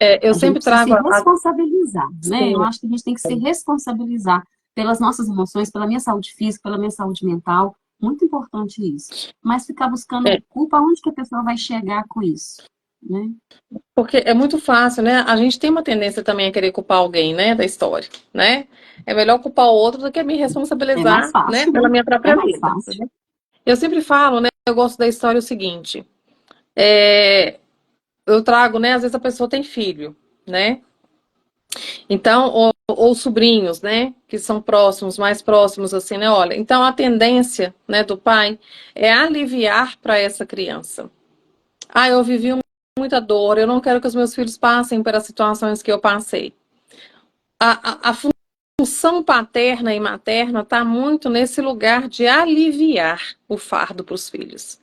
Eu A gente sempre precisa se trago responsabilizar, né? Eu sim, acho que a gente tem que se responsabilizar pelas nossas emoções, pela minha saúde física, pela minha saúde mental. Muito importante isso. Mas ficar buscando é, culpa, onde que a pessoa vai chegar com isso? Né? porque é muito fácil, né? A gente tem uma tendência também a querer culpar alguém, né, da história, né? É melhor culpar o outro do que me É mais responsabilizar, né, fácil, né? pela minha É própria mais vida. fácil. Eu sempre falo, né? Eu gosto da história o seguinte: é, eu trago, né? Às vezes a pessoa tem filho, né? Então, ou sobrinhos, né, que são próximos, mais próximos, assim, né, olha, então a tendência, né, do pai é aliviar para essa criança. Ah, eu vivi muita dor, eu não quero que os meus filhos passem pelas situações que eu passei. A função paterna e materna está muito nesse lugar de aliviar o fardo para os filhos.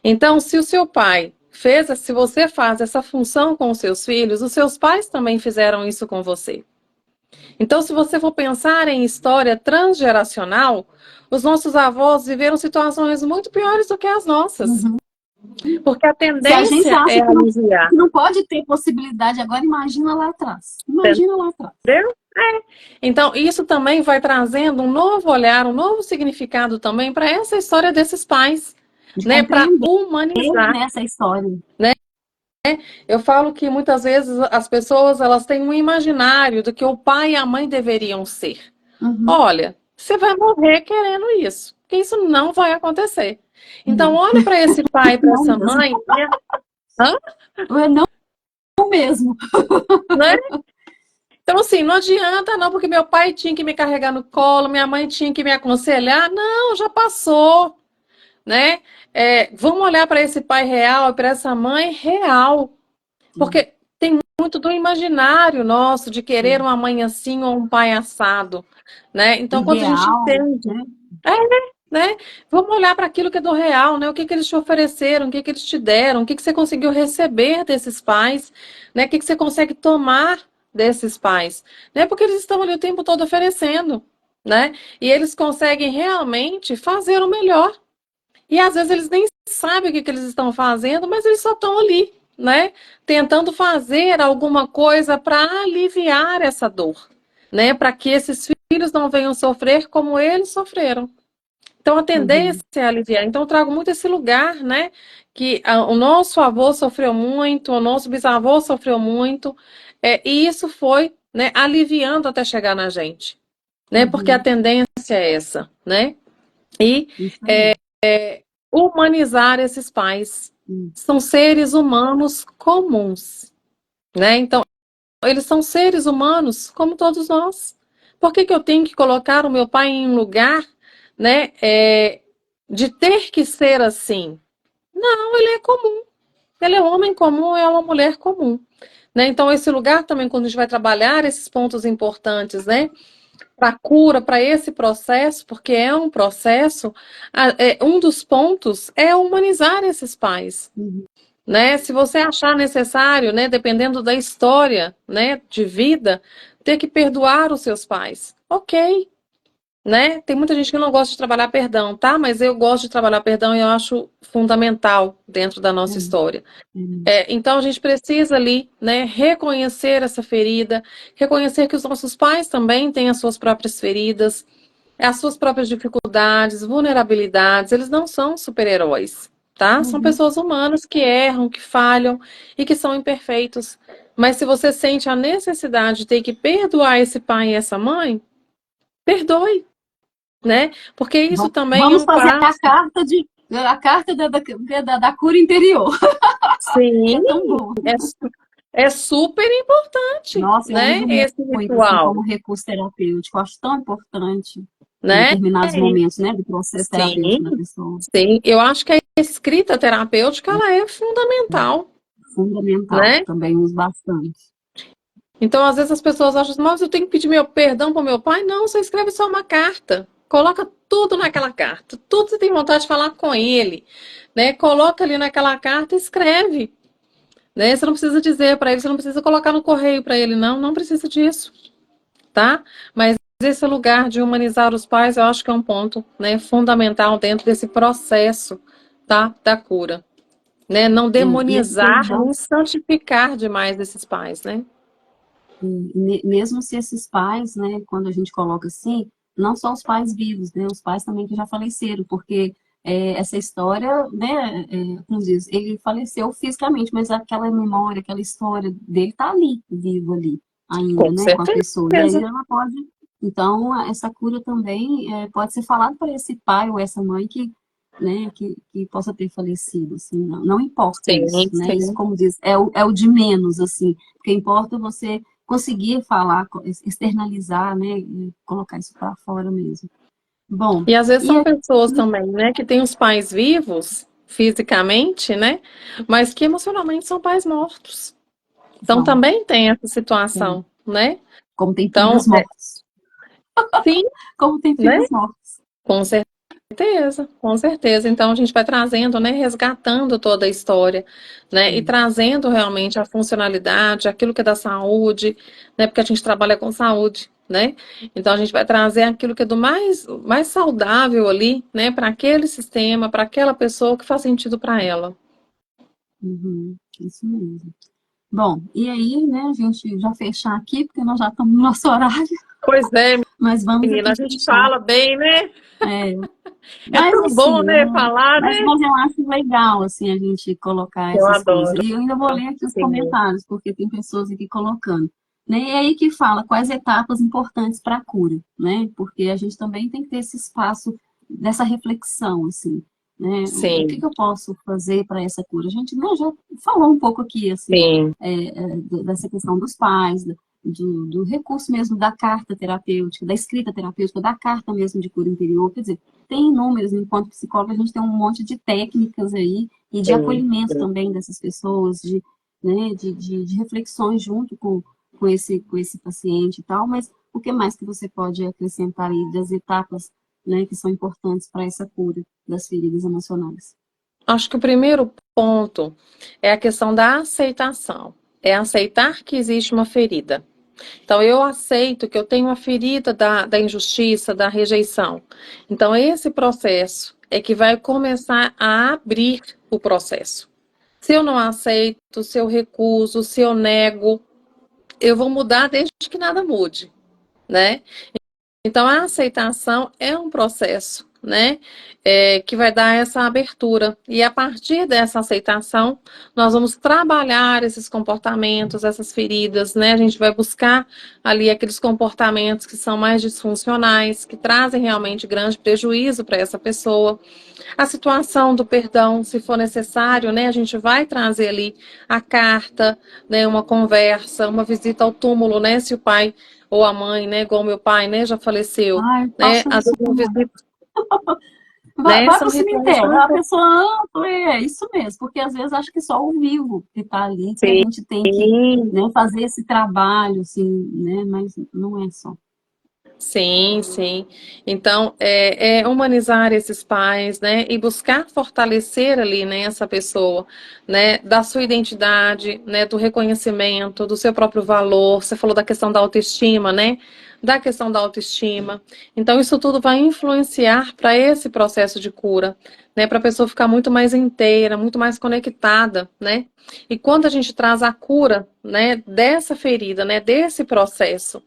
Então, se o seu pai fez, se você faz essa função com os seus pais também fizeram isso com você. Então, se você for pensar em história transgeracional, os nossos avós viveram situações muito piores do que as nossas, Uhum. porque a Se a gente tendência é acha aliviar, que não pode ter possibilidade agora, imagina lá atrás. Imagina lá atrás. entendeu? Então, isso também vai trazendo um novo olhar, um novo significado também para essa história desses pais, De né? Para compreender humanizar. nessa história. Eu falo que muitas vezes as pessoas elas têm um imaginário do que o pai e a mãe deveriam ser. Uhum. Olha, você vai morrer querendo isso, porque isso não vai acontecer. Então, Não, olha para esse pai, para não essa mesmo. mãe, hã? Não mesmo. Né? Então, assim, não adianta não, porque meu pai tinha que me carregar no colo, minha mãe tinha que me aconselhar. Não, já passou, né? Vamos olhar para esse pai real e para essa mãe real, Sim, porque tem muito do imaginário nosso de querer sim. uma mãe assim ou um pai assado, né? Então, quando a gente Ideal, entende, né? né? Vamos olhar para aquilo que é do real, né? O que que eles te ofereceram, o que que eles te deram, o que que você conseguiu receber desses pais, né? O que que você consegue tomar desses pais, né? Porque eles estão ali o tempo todo oferecendo, né? E eles conseguem realmente fazer o melhor. E às vezes eles nem sabem o que que eles estão fazendo, mas eles só estão ali, né, tentando fazer alguma coisa para aliviar essa dor, né, para que esses filhos não venham sofrer como eles sofreram. Então, a tendência Uhum. é aliviar. Então, eu trago muito esse lugar, né? Que o nosso avô sofreu muito, o nosso bisavô sofreu muito, e isso foi, né, aliviando até chegar na gente, né? Porque a Uhum. tendência é essa, né? E Isso aí. humanizar esses pais. Hum. São seres humanos comuns, né? Então, eles são seres humanos como todos nós. Por que que eu tenho que colocar o meu pai em um lugar, né, de ter que ser assim? Não, ele é comum. Ele é um homem comum, é uma mulher comum. Né? Então, esse lugar também, quando a gente vai trabalhar esses pontos importantes, né, para a cura, para esse processo, porque é um processo, um dos pontos é humanizar esses pais. Uhum. Né? Se você achar necessário, né, dependendo da história, né, de vida, ter que perdoar os seus pais. Ok, né? Tem muita gente que não gosta de trabalhar perdão, tá? Mas eu gosto de trabalhar perdão e eu acho fundamental dentro da É, nossa história. é. Então a gente precisa ali, né, reconhecer essa ferida, reconhecer que os nossos pais também têm as suas próprias feridas, as suas próprias dificuldades, vulnerabilidades, eles não são super-heróis, tá? São Uhum. pessoas humanas que erram, que falham e que são imperfeitos. Mas se você sente a necessidade de ter que perdoar esse pai e essa mãe, perdoe, né? Porque isso também é Vamos um fazer passo. a carta da cura interior, que Sim, é tão boa. é, é super importante, Nossa, eu né? uso Esse muito, assim, ritual, como recurso terapêutico. Eu acho tão importante em né? determinados momentos, né, do processo terapêutico da Sim, pessoa. sim. Eu acho que a escrita terapêutica ela é fundamental, Fundamental. né? Também uso bastante. Então, às vezes as pessoas acham, mas eu tenho que pedir meu perdão para o meu pai? Não, você escreve só uma carta. Coloca tudo naquela carta. Tudo que você tem vontade de falar com ele, né? Coloca ali naquela carta e escreve, né? Você não precisa dizer para ele, você não precisa colocar no correio para ele, não, não precisa disso, tá? Mas esse lugar de humanizar os pais, eu acho que é um ponto, né, fundamental dentro desse processo, tá? Da cura, né? Não E esse demonizar, perdão, nem santificar demais esses pais, né? mesmo se esses pais, né, quando a gente coloca assim, não só os pais vivos, né, os pais também que já faleceram, porque essa história, né, como diz, ele faleceu fisicamente, mas aquela memória, aquela história dele tá ali, vivo ali, ainda, Com né, com a pessoa. E aí certeza. ela pode, então, essa cura também pode ser falada para esse pai ou essa mãe que, né, que possa ter falecido, assim, não importa Sim, isso, né, isso, sim. como diz, é o de menos, assim, porque importa você conseguir falar, externalizar, né, e colocar isso para fora mesmo. Bom, E às vezes e são aqui, pessoas também, né, que têm os pais vivos fisicamente, né, mas que emocionalmente são pais mortos. Então são, também tem essa tem, situação, né? como tem Então, filhos mortos, sim, como tem né? filhos mortos. Com certeza, com certeza. Então a gente vai trazendo, né, resgatando toda a história, né, e Sim. trazendo realmente a funcionalidade, aquilo que é da saúde, né, porque a gente trabalha com saúde, né? Então a gente vai trazer aquilo que é do mais saudável ali, né, para aquele sistema, para aquela pessoa que faz sentido para ela. Uhum, isso mesmo. Bom, e aí, né, a gente já fechar aqui, porque nós já estamos no nosso horário, Pois é, mas vamos menina, aqui a gente fechar. fala bem, né? É, É mas tão bom, assim, né, falar, né? mas eu acho legal assim a gente colocar Eu essas coisas. adoro. E eu ainda vou ler aqui os Sim, comentários, porque tem pessoas aqui colocando. Né? E aí que fala quais etapas importantes para a cura, né? Porque a gente também tem que ter esse espaço dessa reflexão, assim, né? O que sim, que eu posso fazer para essa cura? A gente, né, já falou um pouco aqui, assim, sim. dessa questão dos pais, do recurso mesmo da carta terapêutica, da escrita terapêutica, da carta mesmo de cura interior, quer dizer, tem inúmeros, enquanto psicólogo, a gente tem um monte de técnicas aí e de Sim, acolhimento sim. também dessas pessoas, né, de reflexões junto com esse paciente e tal, mas o que mais que você pode acrescentar aí das etapas, né, que são importantes para essa cura das feridas emocionais? Acho que o primeiro ponto é a questão da aceitação. É aceitar que existe uma ferida. Então, eu aceito que eu tenho uma ferida da injustiça, da rejeição. Então, esse processo é que vai começar a abrir o processo. Se eu não aceito, se eu recuso, se eu nego, eu vou mudar desde que nada mude, né? Então, a aceitação é um processo, né, que vai dar essa abertura. E a partir dessa aceitação, nós vamos trabalhar esses comportamentos, essas feridas, né? A gente vai buscar ali aqueles comportamentos que são mais disfuncionais, que trazem realmente grande prejuízo para essa pessoa. A situação do perdão, se for necessário, né, a gente vai trazer ali a carta, né, uma conversa, uma visita ao túmulo, né, se o pai ou a mãe, né, igual meu pai, né, já faleceu, Ai, né, faço às isso vezes uma muito. visita, Vai, né, vai são pro rituais cemitério, tão a importantes. pessoa, ah, é isso mesmo, porque às vezes acho que só o vivo que tá ali, que a gente tem que, Sim, né, fazer esse trabalho, assim, né, mas não é só. sim, sim. Então, é humanizar esses pais, né, e buscar fortalecer ali, né, essa pessoa, né, da sua identidade, né, do reconhecimento, do seu próprio valor. Você falou da questão da autoestima, né, da questão da autoestima. Então, isso tudo vai influenciar para esse processo de cura, né, para a pessoa ficar muito mais inteira, muito mais conectada, né. E quando a gente traz a cura, né, dessa ferida, né, desse processo,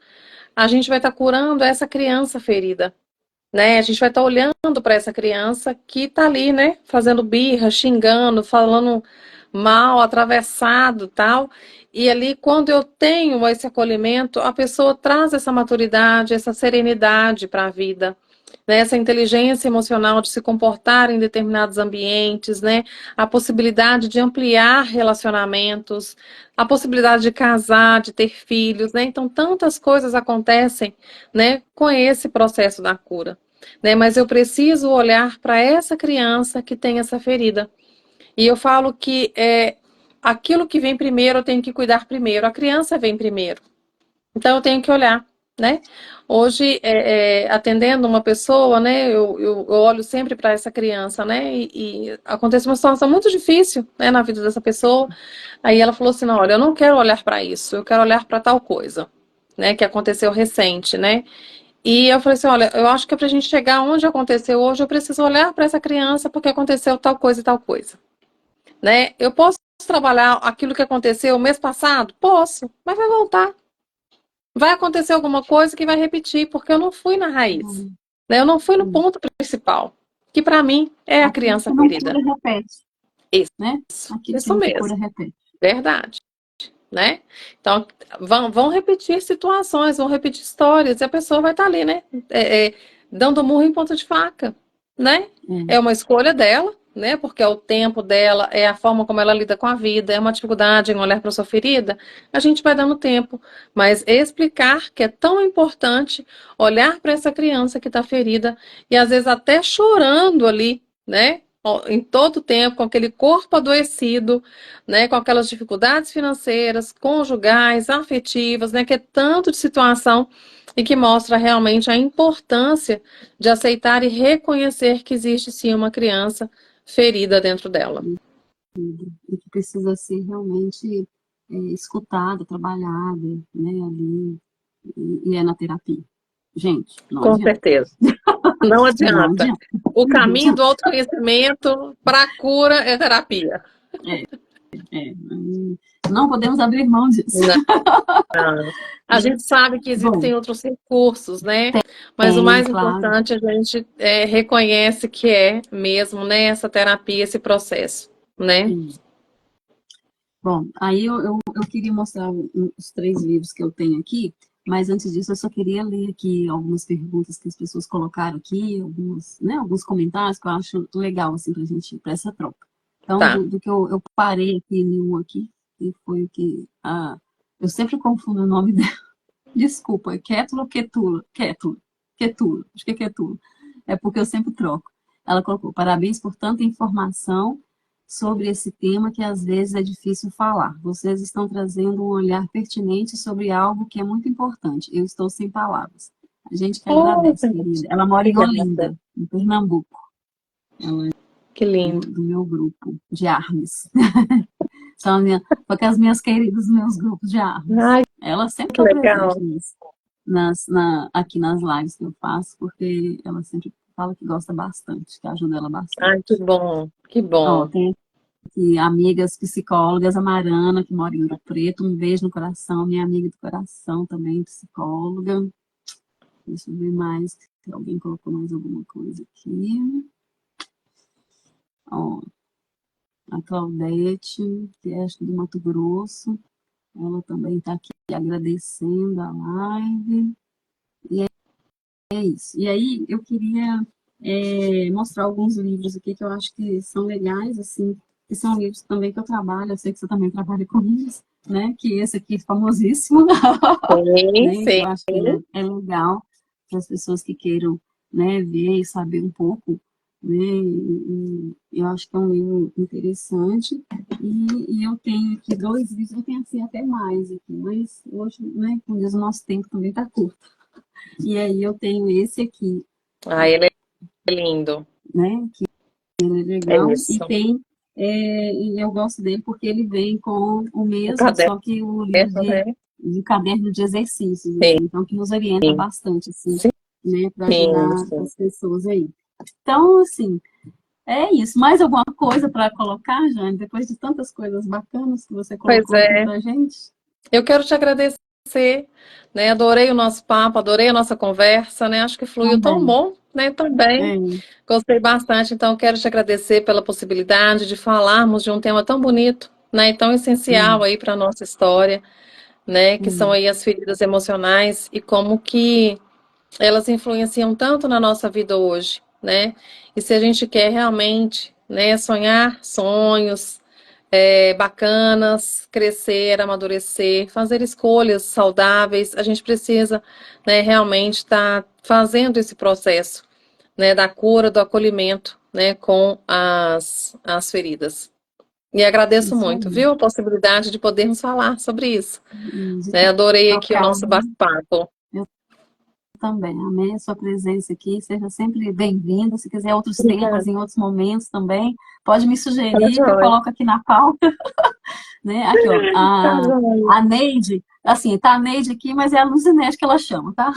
a gente vai estar curando essa criança ferida, né? A gente vai estar olhando para essa criança que está ali, né? Fazendo birra, xingando, falando mal, atravessado, tal. E ali, quando eu tenho esse acolhimento, a pessoa traz essa maturidade, essa serenidade para a vida, né? Essa inteligência emocional de se comportar em determinados ambientes, né? A possibilidade de ampliar relacionamentos, a possibilidade de casar, de ter filhos, né? Então, tantas coisas acontecem, né, com esse processo da cura, né? Mas eu preciso olhar para essa criança que tem essa ferida. E eu falo que aquilo que vem primeiro eu tenho que cuidar primeiro. A criança vem primeiro. Então eu tenho que olhar, né? Hoje, atendendo uma pessoa, né, eu olho sempre para essa criança, né? E acontece uma situação muito difícil, né, na vida dessa pessoa. Aí ela falou assim: não, olha, eu não quero olhar para isso, eu quero olhar para tal coisa, né, que aconteceu recente, né? E eu falei assim: olha, eu acho que para a gente chegar onde aconteceu hoje, eu preciso olhar para essa criança porque aconteceu tal coisa e tal coisa, né? Eu posso trabalhar aquilo que aconteceu o mês passado? Posso, mas vai voltar. Vai acontecer alguma coisa que vai repetir, porque eu não fui na raiz, Hum, né? Eu não fui no hum. ponto principal, que para mim é a Aquilo criança que não cura, ferida. repete, Isso, né? Aquilo que isso não mesmo, cura, repete. verdade, né? Então, vão repetir situações, vão repetir histórias, e a pessoa vai estar ali, né? Dando murro em ponta de faca, né? É É. uma escolha dela, né? Porque é o tempo dela, é a forma como ela lida com a vida, é uma dificuldade em olhar para sua ferida. A gente vai dando tempo, mas explicar que é tão importante olhar para essa criança que está ferida e às vezes até chorando ali, né? Em todo o tempo, com aquele corpo adoecido, né, com aquelas dificuldades financeiras, conjugais, afetivas, né, que é tanto de situação e que mostra realmente a importância de aceitar e reconhecer que existe sim uma criança ferida dentro dela. E que precisa ser realmente escutada, trabalhada, né, ali, e é na terapia. Gente, não Com adianta. certeza. Não Não adianta. adianta. O Não caminho do adianta. autoconhecimento para a cura é terapia. É, não podemos abrir mão disso. Não. A gente sabe que Bom, existem outros recursos, né? Mas o tem, mais claro. importante a gente reconhece que é mesmo, né, essa terapia, esse processo, né? Bom, aí eu queria mostrar os três livros que eu tenho aqui, mas antes disso eu só queria ler aqui algumas perguntas que as pessoas colocaram aqui, alguns, né, alguns comentários que eu acho legal, assim, pra gente, para essa troca. Então, Tá. do que eu parei aqui em um aqui, que foi o que, eu sempre confundo o nome dela, desculpa, é Kétula ou Quetula? Kétula, Quetula, acho que é Quetula, é porque eu sempre troco. Ela colocou, parabéns por tanta informação sobre esse tema que às vezes é difícil falar. Vocês estão trazendo um olhar pertinente sobre algo que é muito importante. Eu estou sem palavras. A gente que Oh, agradece, querida. Ela mora em obrigada. Olinda, em Pernambuco. Ela é Que lindo. do meu grupo de armas. Foi com as minhas queridas, meus grupos de armas. Ai, Ela sempre que está presente legal. nisso, aqui nas lives que eu faço, porque ela sempre fala que gosta bastante, que ajuda ela Ai, bastante. que bom. Que Ó, bom. tem aqui amigas psicólogas, a Marana, que mora em Ouro Preto, um beijo no coração, minha amiga do coração também, psicóloga. Deixa eu ver mais, se alguém colocou mais alguma coisa aqui. Ó, a Claudete, que é acho que do Mato Grosso, ela também está aqui agradecendo a live. E é isso. E aí, eu queria mostrar alguns livros aqui que eu acho que são legais, assim, que são livros também que eu trabalho, eu sei que você também trabalha com eles, né? Que esse aqui é famosíssimo, Sim, né? Que eu sim. acho que é legal para as pessoas que queiram, né, ver e saber um pouco, né? E eu acho que é um livro interessante. E eu tenho aqui 2 livros, eu tenho assim até mais aqui, mas hoje, né, como diz, o nosso tempo também está curto. E aí eu tenho esse aqui, Ah, ele é lindo. né? Que ele é É legal. E isso. tem, e eu gosto dele porque ele vem com o O mesmo, caderno, só que o livro né? de caderno de exercícios, Sim, assim, então que nos orienta bastante, assim, sim, né, para sim, ajudar sim. as pessoas aí. Então, assim, é isso. Mais alguma coisa para colocar, Jane, depois de tantas coisas bacanas que você Pois colocou aqui é. para gente? Eu quero te agradecer, né? Adorei o nosso papo, adorei a nossa conversa, né? Acho que fluiu tão Também. bom, né? Também. É, Gostei bastante, então eu quero te agradecer pela possibilidade de falarmos de um tema tão bonito, né? E tão essencial é, aí para a nossa história, né? Que são é, aí as feridas emocionais e como que elas influenciam tanto na nossa vida hoje, né? E se a gente quer realmente, né, sonhar sonhos bacanas, crescer, amadurecer, fazer escolhas saudáveis, a gente precisa, né, realmente estar fazendo esse processo, né, da cura, do acolhimento, né, com as feridas. E agradeço isso muito, aí. viu, a possibilidade de podermos falar sobre isso, De né? Adorei aqui o trocar, nosso né? bate-papo. Também, amei a sua presença aqui, seja sempre bem-vindo. Se quiser outros Obrigada. temas em outros momentos também, pode me Tá sugerir que eu joia. coloco aqui na pauta, né? Aqui, ó, Tá joia. a Neide, assim, tá a Neide aqui, mas é a Luzinete que ela chama, tá?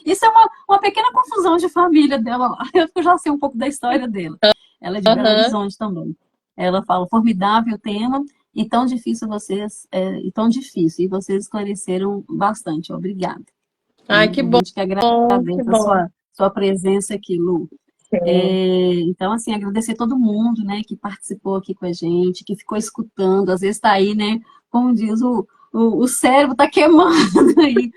Isso é uma pequena confusão de família dela lá, eu já sei um pouco da história dela. Ela é de Belo Aham. Horizonte também. Ela fala, formidável tema, e tão difícil vocês, e tão difícil, e vocês esclareceram bastante, obrigada. Ai, Né? que A bom, gente que agradece que a bom. sua presença aqui, Lu. Sim. Então, assim, agradecer todo mundo, né, que participou aqui com a gente, que ficou escutando, às vezes está aí, né, como diz o cérebro está queimando aí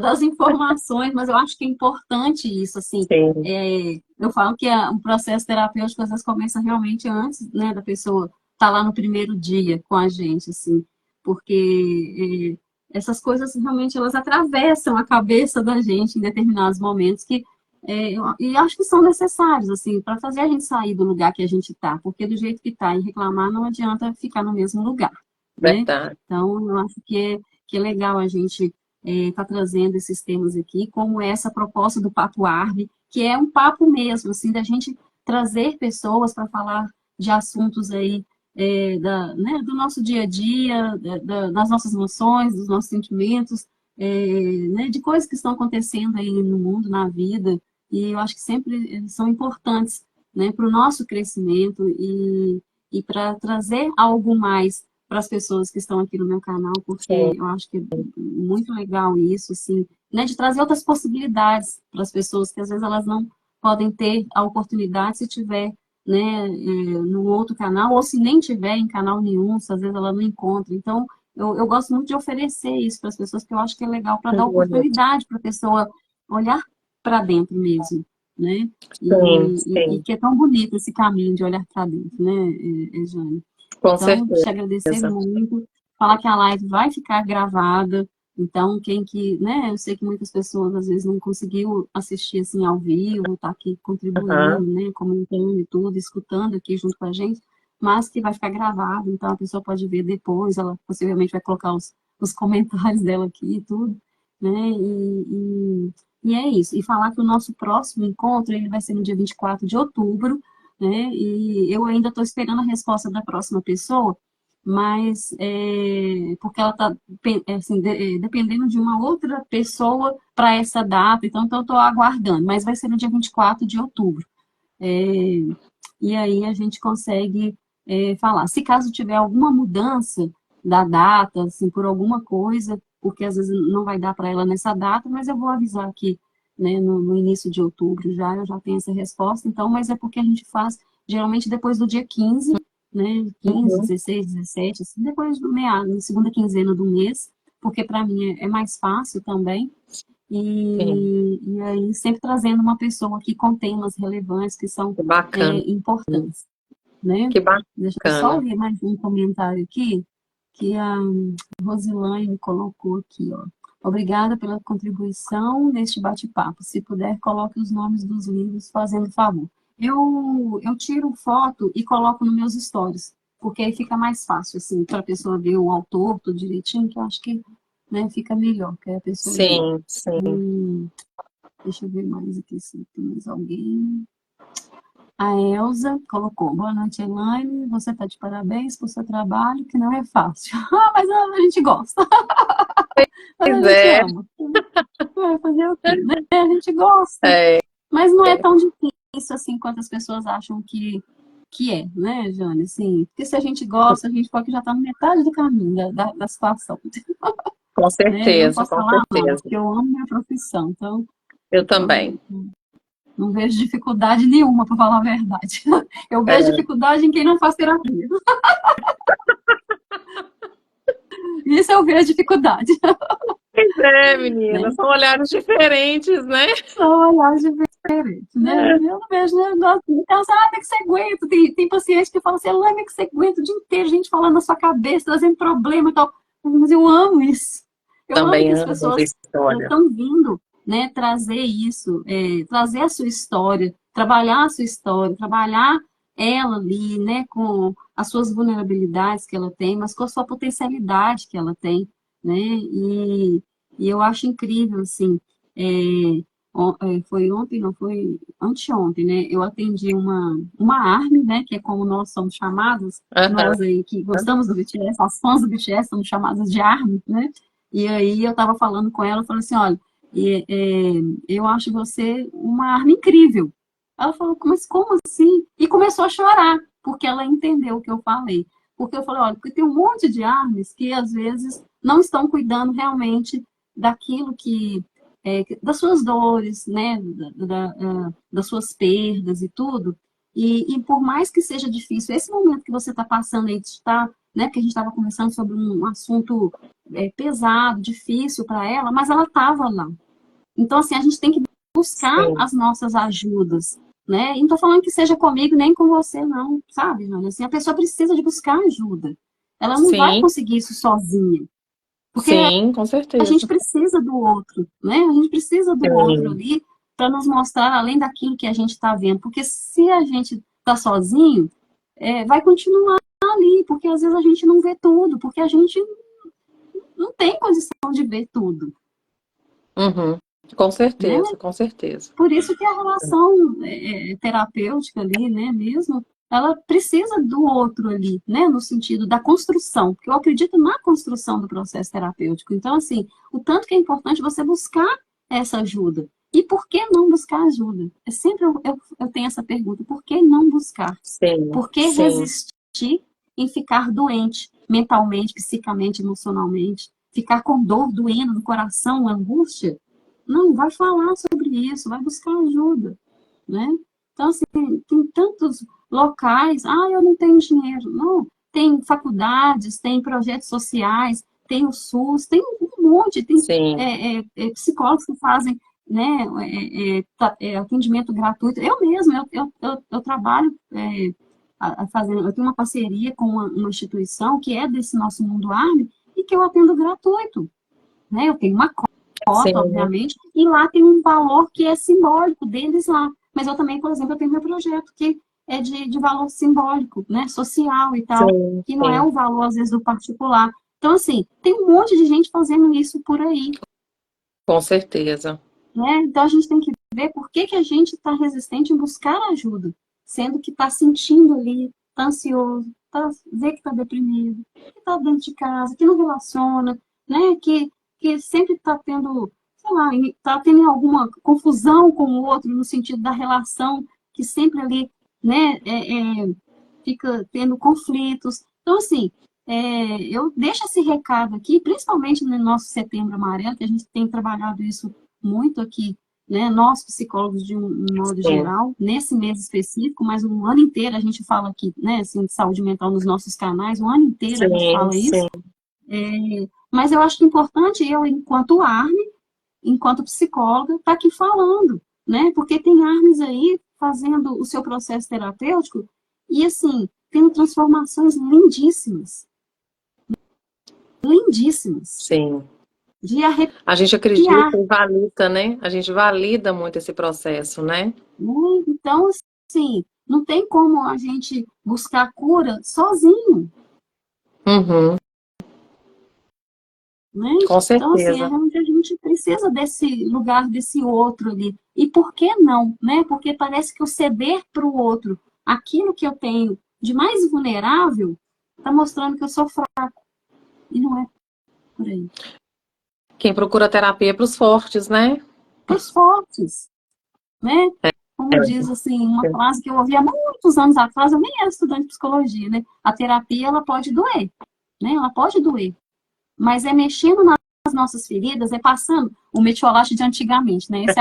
das informações, mas eu acho que é importante isso, assim, Sim. eu falo que o processo terapêutico às vezes começa realmente antes, né, da pessoa estar lá no primeiro dia com a gente, assim, porque essas coisas realmente elas atravessam a cabeça da gente em determinados momentos que e acho que são necessários, assim, para fazer a gente sair do lugar que a gente está, porque do jeito que está e reclamar não adianta ficar no mesmo lugar, né? Verdade. Então, eu acho que é legal a gente tá trazendo esses temas aqui, como essa proposta do Papo Arme, que é um papo mesmo, assim, da gente trazer pessoas para falar de assuntos aí né, do nosso dia a dia, das nossas emoções, dos nossos sentimentos, né, de coisas que estão acontecendo aí no mundo, na vida, e eu acho que sempre são importantes, né, para o nosso crescimento e para trazer algo mais para as pessoas que estão aqui no meu canal, Sim. porque eu acho que é muito legal isso, assim, né, de trazer outras possibilidades para as pessoas que às vezes elas não podem ter a oportunidade se tiver, né, no outro canal, ou se nem tiver em canal nenhum, se às vezes ela não encontra. Então, eu gosto muito de oferecer isso para as pessoas, porque eu acho que é legal para dar Muito bonito. oportunidade para a pessoa olhar para dentro mesmo, né? Sim, E sim, que é tão bonito esse caminho de olhar para dentro, né, Jane? com Então, certeza. te agradecer muito, falar que a live vai ficar gravada, então quem que, né, eu sei que muitas pessoas às vezes não conseguiu assistir assim ao vivo, tá aqui contribuindo, Aham. né, comentando e tudo, escutando aqui junto com a gente, mas que vai ficar gravado, então a pessoa pode ver depois, ela possivelmente vai colocar os comentários dela aqui e tudo, né, e é isso. E falar que o nosso próximo encontro, ele vai ser no dia 24 de outubro, né, e eu ainda estou esperando a resposta da próxima pessoa, mas porque ela está assim, dependendo de uma outra pessoa para essa data, então eu estou aguardando, mas vai ser no dia 24 de outubro. É, e aí a gente consegue falar. Se caso tiver alguma mudança da data, assim, por alguma coisa, porque às vezes não vai dar para ela nessa data, mas eu vou avisar aqui, né, no início de outubro já, eu já tenho essa resposta, então, mas é porque a gente faz geralmente depois do dia 15, né, 15, Uhum. 16, 17, assim, depois do meado, na segunda quinzena do mês, porque para mim é mais fácil também, Sim, e aí sempre trazendo uma pessoa que com temas relevantes que são que bacana, importantes, né? que Deixa eu só bacana. ler mais um comentário aqui, que a Rosilane colocou aqui, ó. Obrigada pela contribuição neste bate-papo. Se puder, coloque os nomes dos livros, fazendo favor. Eu tiro foto e coloco nos meus stories, porque aí fica mais fácil, assim, para a pessoa ver o autor tudo direitinho, que eu acho que, né, fica melhor, que aí a pessoa vê. Sim, sim. Deixa eu ver mais aqui se tem mais alguém. A Elza colocou: boa noite, Elaine. Você está de parabéns por seu trabalho, que não é fácil. Mas a gente gosta, mas a Pois gente é, ama. Vai fazer o quê, né? A gente gosta. é, Mas não é tão difícil assim quanto as pessoas acham que é, né, Jane? Assim, porque se a gente gosta, a gente pode já está na metade do caminho da situação. com Né? Eu certeza, posso com falar, amo, certeza. porque eu amo minha profissão. Então, Eu então também. não vejo dificuldade nenhuma, para falar a verdade. Eu vejo É. dificuldade em quem não faz terapia. Isso eu vejo dificuldade, Pois é, né? menina, são olhares diferentes, né? São olhares diferentes, né? Eu não vejo, né? Então, assim, ah, que você aguenta. Tem paciente que fala assim, ah, que você aguenta o dia inteiro, gente falando na sua cabeça, trazendo problema e tal. Mas eu amo isso. Eu amo Também que as amo ouvir pessoas história. estão vindo, né, trazer isso, trazer a sua história, trabalhar a sua história, trabalhar ela ali, né, com as suas vulnerabilidades que ela tem, mas com a sua potencialidade que ela tem, né? E eu acho incrível, assim, é, foi ontem, não foi anteontem, né? Eu atendi uma ARMY, né? Que é como nós somos chamados, Aham. nós aí que gostamos do BTS, as fãs do BTS somos chamadas de ARMY, né? E aí eu estava falando com ela, falando assim, olha, eu acho você uma ARMY incrível. Ela falou, mas como assim? E começou a chorar, porque ela entendeu o que eu falei. Porque eu falei, olha, porque tem um monte de ARMYs que às vezes não estão cuidando realmente daquilo das suas dores, né, das suas perdas e tudo. E por mais que seja difícil, esse momento que você está passando aí, está, né, que a gente estava conversando sobre um assunto pesado, difícil para ela, mas ela estava lá. Então, assim, a gente tem que buscar Sim, as nossas ajudas, né? E não estou falando que seja comigo nem com você, não, sabe, Jana? Assim, a pessoa precisa de buscar ajuda. Ela não vai sim, conseguir isso sozinha, porque sim, com a gente certeza. precisa do outro, né? A gente precisa do outro Sim, ali para nos mostrar além daquilo que a gente está vendo. Porque se a gente está sozinho, vai continuar ali, porque às vezes a gente não vê tudo, porque a gente não tem condição de ver tudo, uhum. Com né? certeza, com certeza. Por isso que a relação terapêutica ali, né, mesmo, ela precisa do outro ali, né, no sentido da construção, porque eu acredito na construção do processo terapêutico. Então, assim, o tanto que é importante você buscar essa ajuda. E por que não buscar ajuda? Sempre eu tenho essa pergunta, por que não buscar? Sim, Por que sim, resistir em ficar doente mentalmente, psicamente, emocionalmente? Ficar com dor doendo no coração, angústia? Não, vai falar sobre isso, vai buscar ajuda, né? Então, assim, tem tantos locais, eu não tenho dinheiro. Não, tem faculdades, tem projetos sociais, tem o SUS, tem um monte, tem sim. psicólogos que fazem, né, atendimento gratuito. Eu mesmo, eu trabalho fazendo, eu tenho uma parceria com uma instituição que é desse nosso mundo ARMY e que eu atendo gratuito, né? Eu tenho uma cota, Sim, obviamente, e lá tem um valor que é simbólico deles lá. Mas eu também, por exemplo, eu tenho meu projeto que é de valor simbólico, né, social e tal, sim, que não é sim, o valor, às vezes, do particular. Então, assim, tem um monte de gente fazendo isso por aí, com certeza. né? Então, a gente tem que ver por que que a gente está resistente em buscar ajuda, sendo que está sentindo ali, está ansioso, vê que está deprimido, que está dentro de casa, que não relaciona, né? Que sempre está tendo, sei lá, está tendo alguma confusão com o outro no sentido da relação, que sempre ali, né? fica tendo conflitos. Então, assim, eu deixo esse recado aqui, principalmente no nosso Setembro Amarelo, que a gente tem trabalhado isso muito aqui, né? Nós, psicólogos, de um modo sim, geral, nesse mês específico, mas um ano inteiro a gente fala aqui, né, assim, de saúde mental nos nossos canais, um ano inteiro a gente sim, fala isso. sim. Mas eu acho que é importante eu, enquanto ARME, enquanto psicóloga, estar aqui falando, né? Porque tem ARMES aí fazendo o seu processo terapêutico e, assim, tendo transformações lindíssimas, lindíssimas, Sim. de A gente acredita arrepiar, e valida, né? A gente valida muito esse processo, né? né? Então, assim, não tem como a gente buscar cura sozinho, Uhum, né? com Então, assim, é certeza. onde a gente precisa desse lugar, desse outro ali. E por que não, né? Porque parece que o ceder para o outro aquilo que eu tenho de mais vulnerável está mostrando que eu sou fraco. E não é por aí. Quem procura terapia é para os fortes, né? Para os fortes, né? Como diz, assim, uma frase que eu ouvi há muitos anos atrás, eu nem era estudante de psicologia, né? A terapia, ela pode doer, né? Ela pode doer. Mas é mexendo nas nossas feridas, é passando o metiolate de antigamente, né? Esse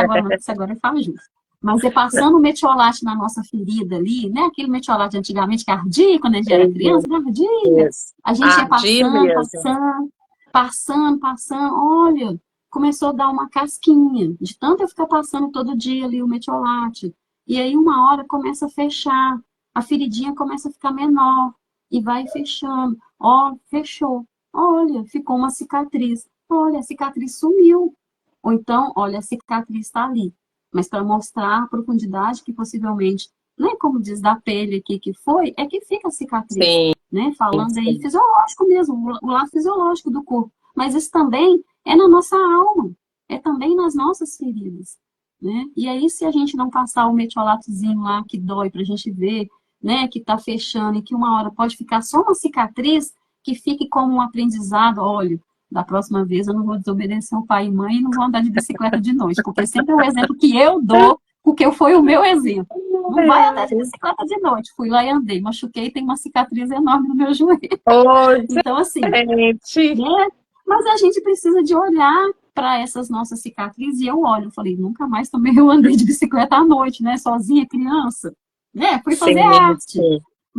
agora fala justo. Mas é passando o metiolate na nossa ferida ali, né? Aquele metiolate de antigamente que ardia quando a gente era criança, né? Ardia. Isso. A gente ia Ardia passando, mesmo. passando, passando, passando. Olha, começou a dar uma casquinha, de tanto eu ficar passando todo dia ali o metiolate. E aí, uma hora começa a fechar, a feridinha começa a ficar menor, e vai fechando. Ó, fechou. Olha, ficou uma cicatriz. Olha, a cicatriz sumiu. Ou então, olha, a cicatriz está ali. Mas para mostrar a profundidade que possivelmente, né, como diz da pele aqui que foi, é que fica a cicatriz. Sim, Né? Falando aí sim. fisiológico mesmo, o lado fisiológico do corpo. Mas isso também é na nossa alma, é também nas nossas feridas. Né? E aí, se a gente não passar o metiolatozinho lá que dói para a gente ver, né, que está fechando e que uma hora pode ficar só uma cicatriz, que fique como um aprendizado, olha, da próxima vez eu não vou desobedecer o pai e mãe e não vou andar de bicicleta de noite, porque sempre é o exemplo que eu dou, porque foi o meu exemplo. Não vai andar de bicicleta de noite. Fui lá e andei, machuquei, tem uma cicatriz enorme no meu joelho. Oi, Então, assim, gente. né? Mas a gente precisa de olhar para essas nossas cicatrizes, e eu olho, eu falei, nunca mais também eu andei de bicicleta à noite, né? Sozinha, criança. Né? Fui fazer Sim, arte. sim.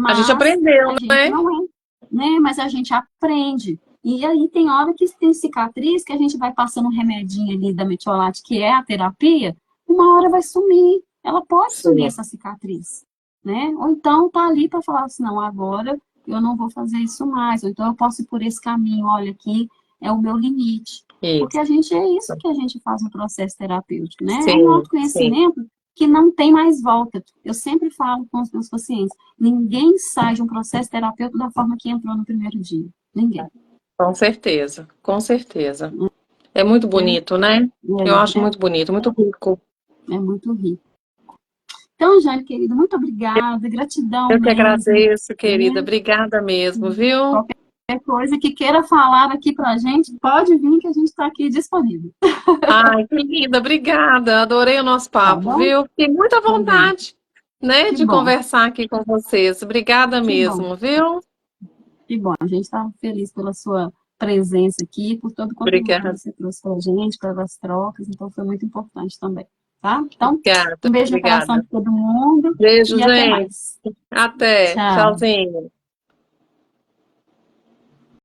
A gente Mas aprendeu, a gente né? não é, né? Mas a gente aprende. E aí tem hora que tem cicatriz que a gente vai passando um remedinho ali da metiolate, que é a terapia, uma hora vai sumir. Ela pode sumir Sim, essa cicatriz, né? Ou então tá ali para falar assim, não, agora eu não vou fazer isso mais. Ou então eu posso ir por esse caminho, olha aqui, é o meu limite. Porque isso. a gente é isso que a gente faz no processo terapêutico, né? É um Sim, sim. autoconhecimento que não tem mais volta. Eu sempre falo com os meus pacientes, ninguém sai de um processo terapêutico da forma que entrou no primeiro dia. Ninguém. Com certeza, com certeza. É muito Né? bonito, né? Eu acho muito bonito, muito rico. É muito rico. Então, Jane, querida, muito obrigada, gratidão Eu que mesmo. agradeço, querida. Né? Obrigada mesmo, viu? Qualquer coisa que queira falar aqui pra gente, pode vir que a gente está aqui disponível. Ai, que linda, obrigada. Adorei o nosso Tá papo, bom? viu? Fiquei muita Também. vontade, né, Que de bom, conversar aqui com vocês. Obrigada que bom, mesmo, viu? que bom. A gente está feliz pela sua presença aqui, por todo o conteúdo que Obrigada, você trouxe para a gente, pelas trocas, então foi muito importante também. Tá? Então, obrigada, um beijo no coração obrigada. de todo mundo Beijo, e até gente. mais. Até. Tchau. Tchauzinho.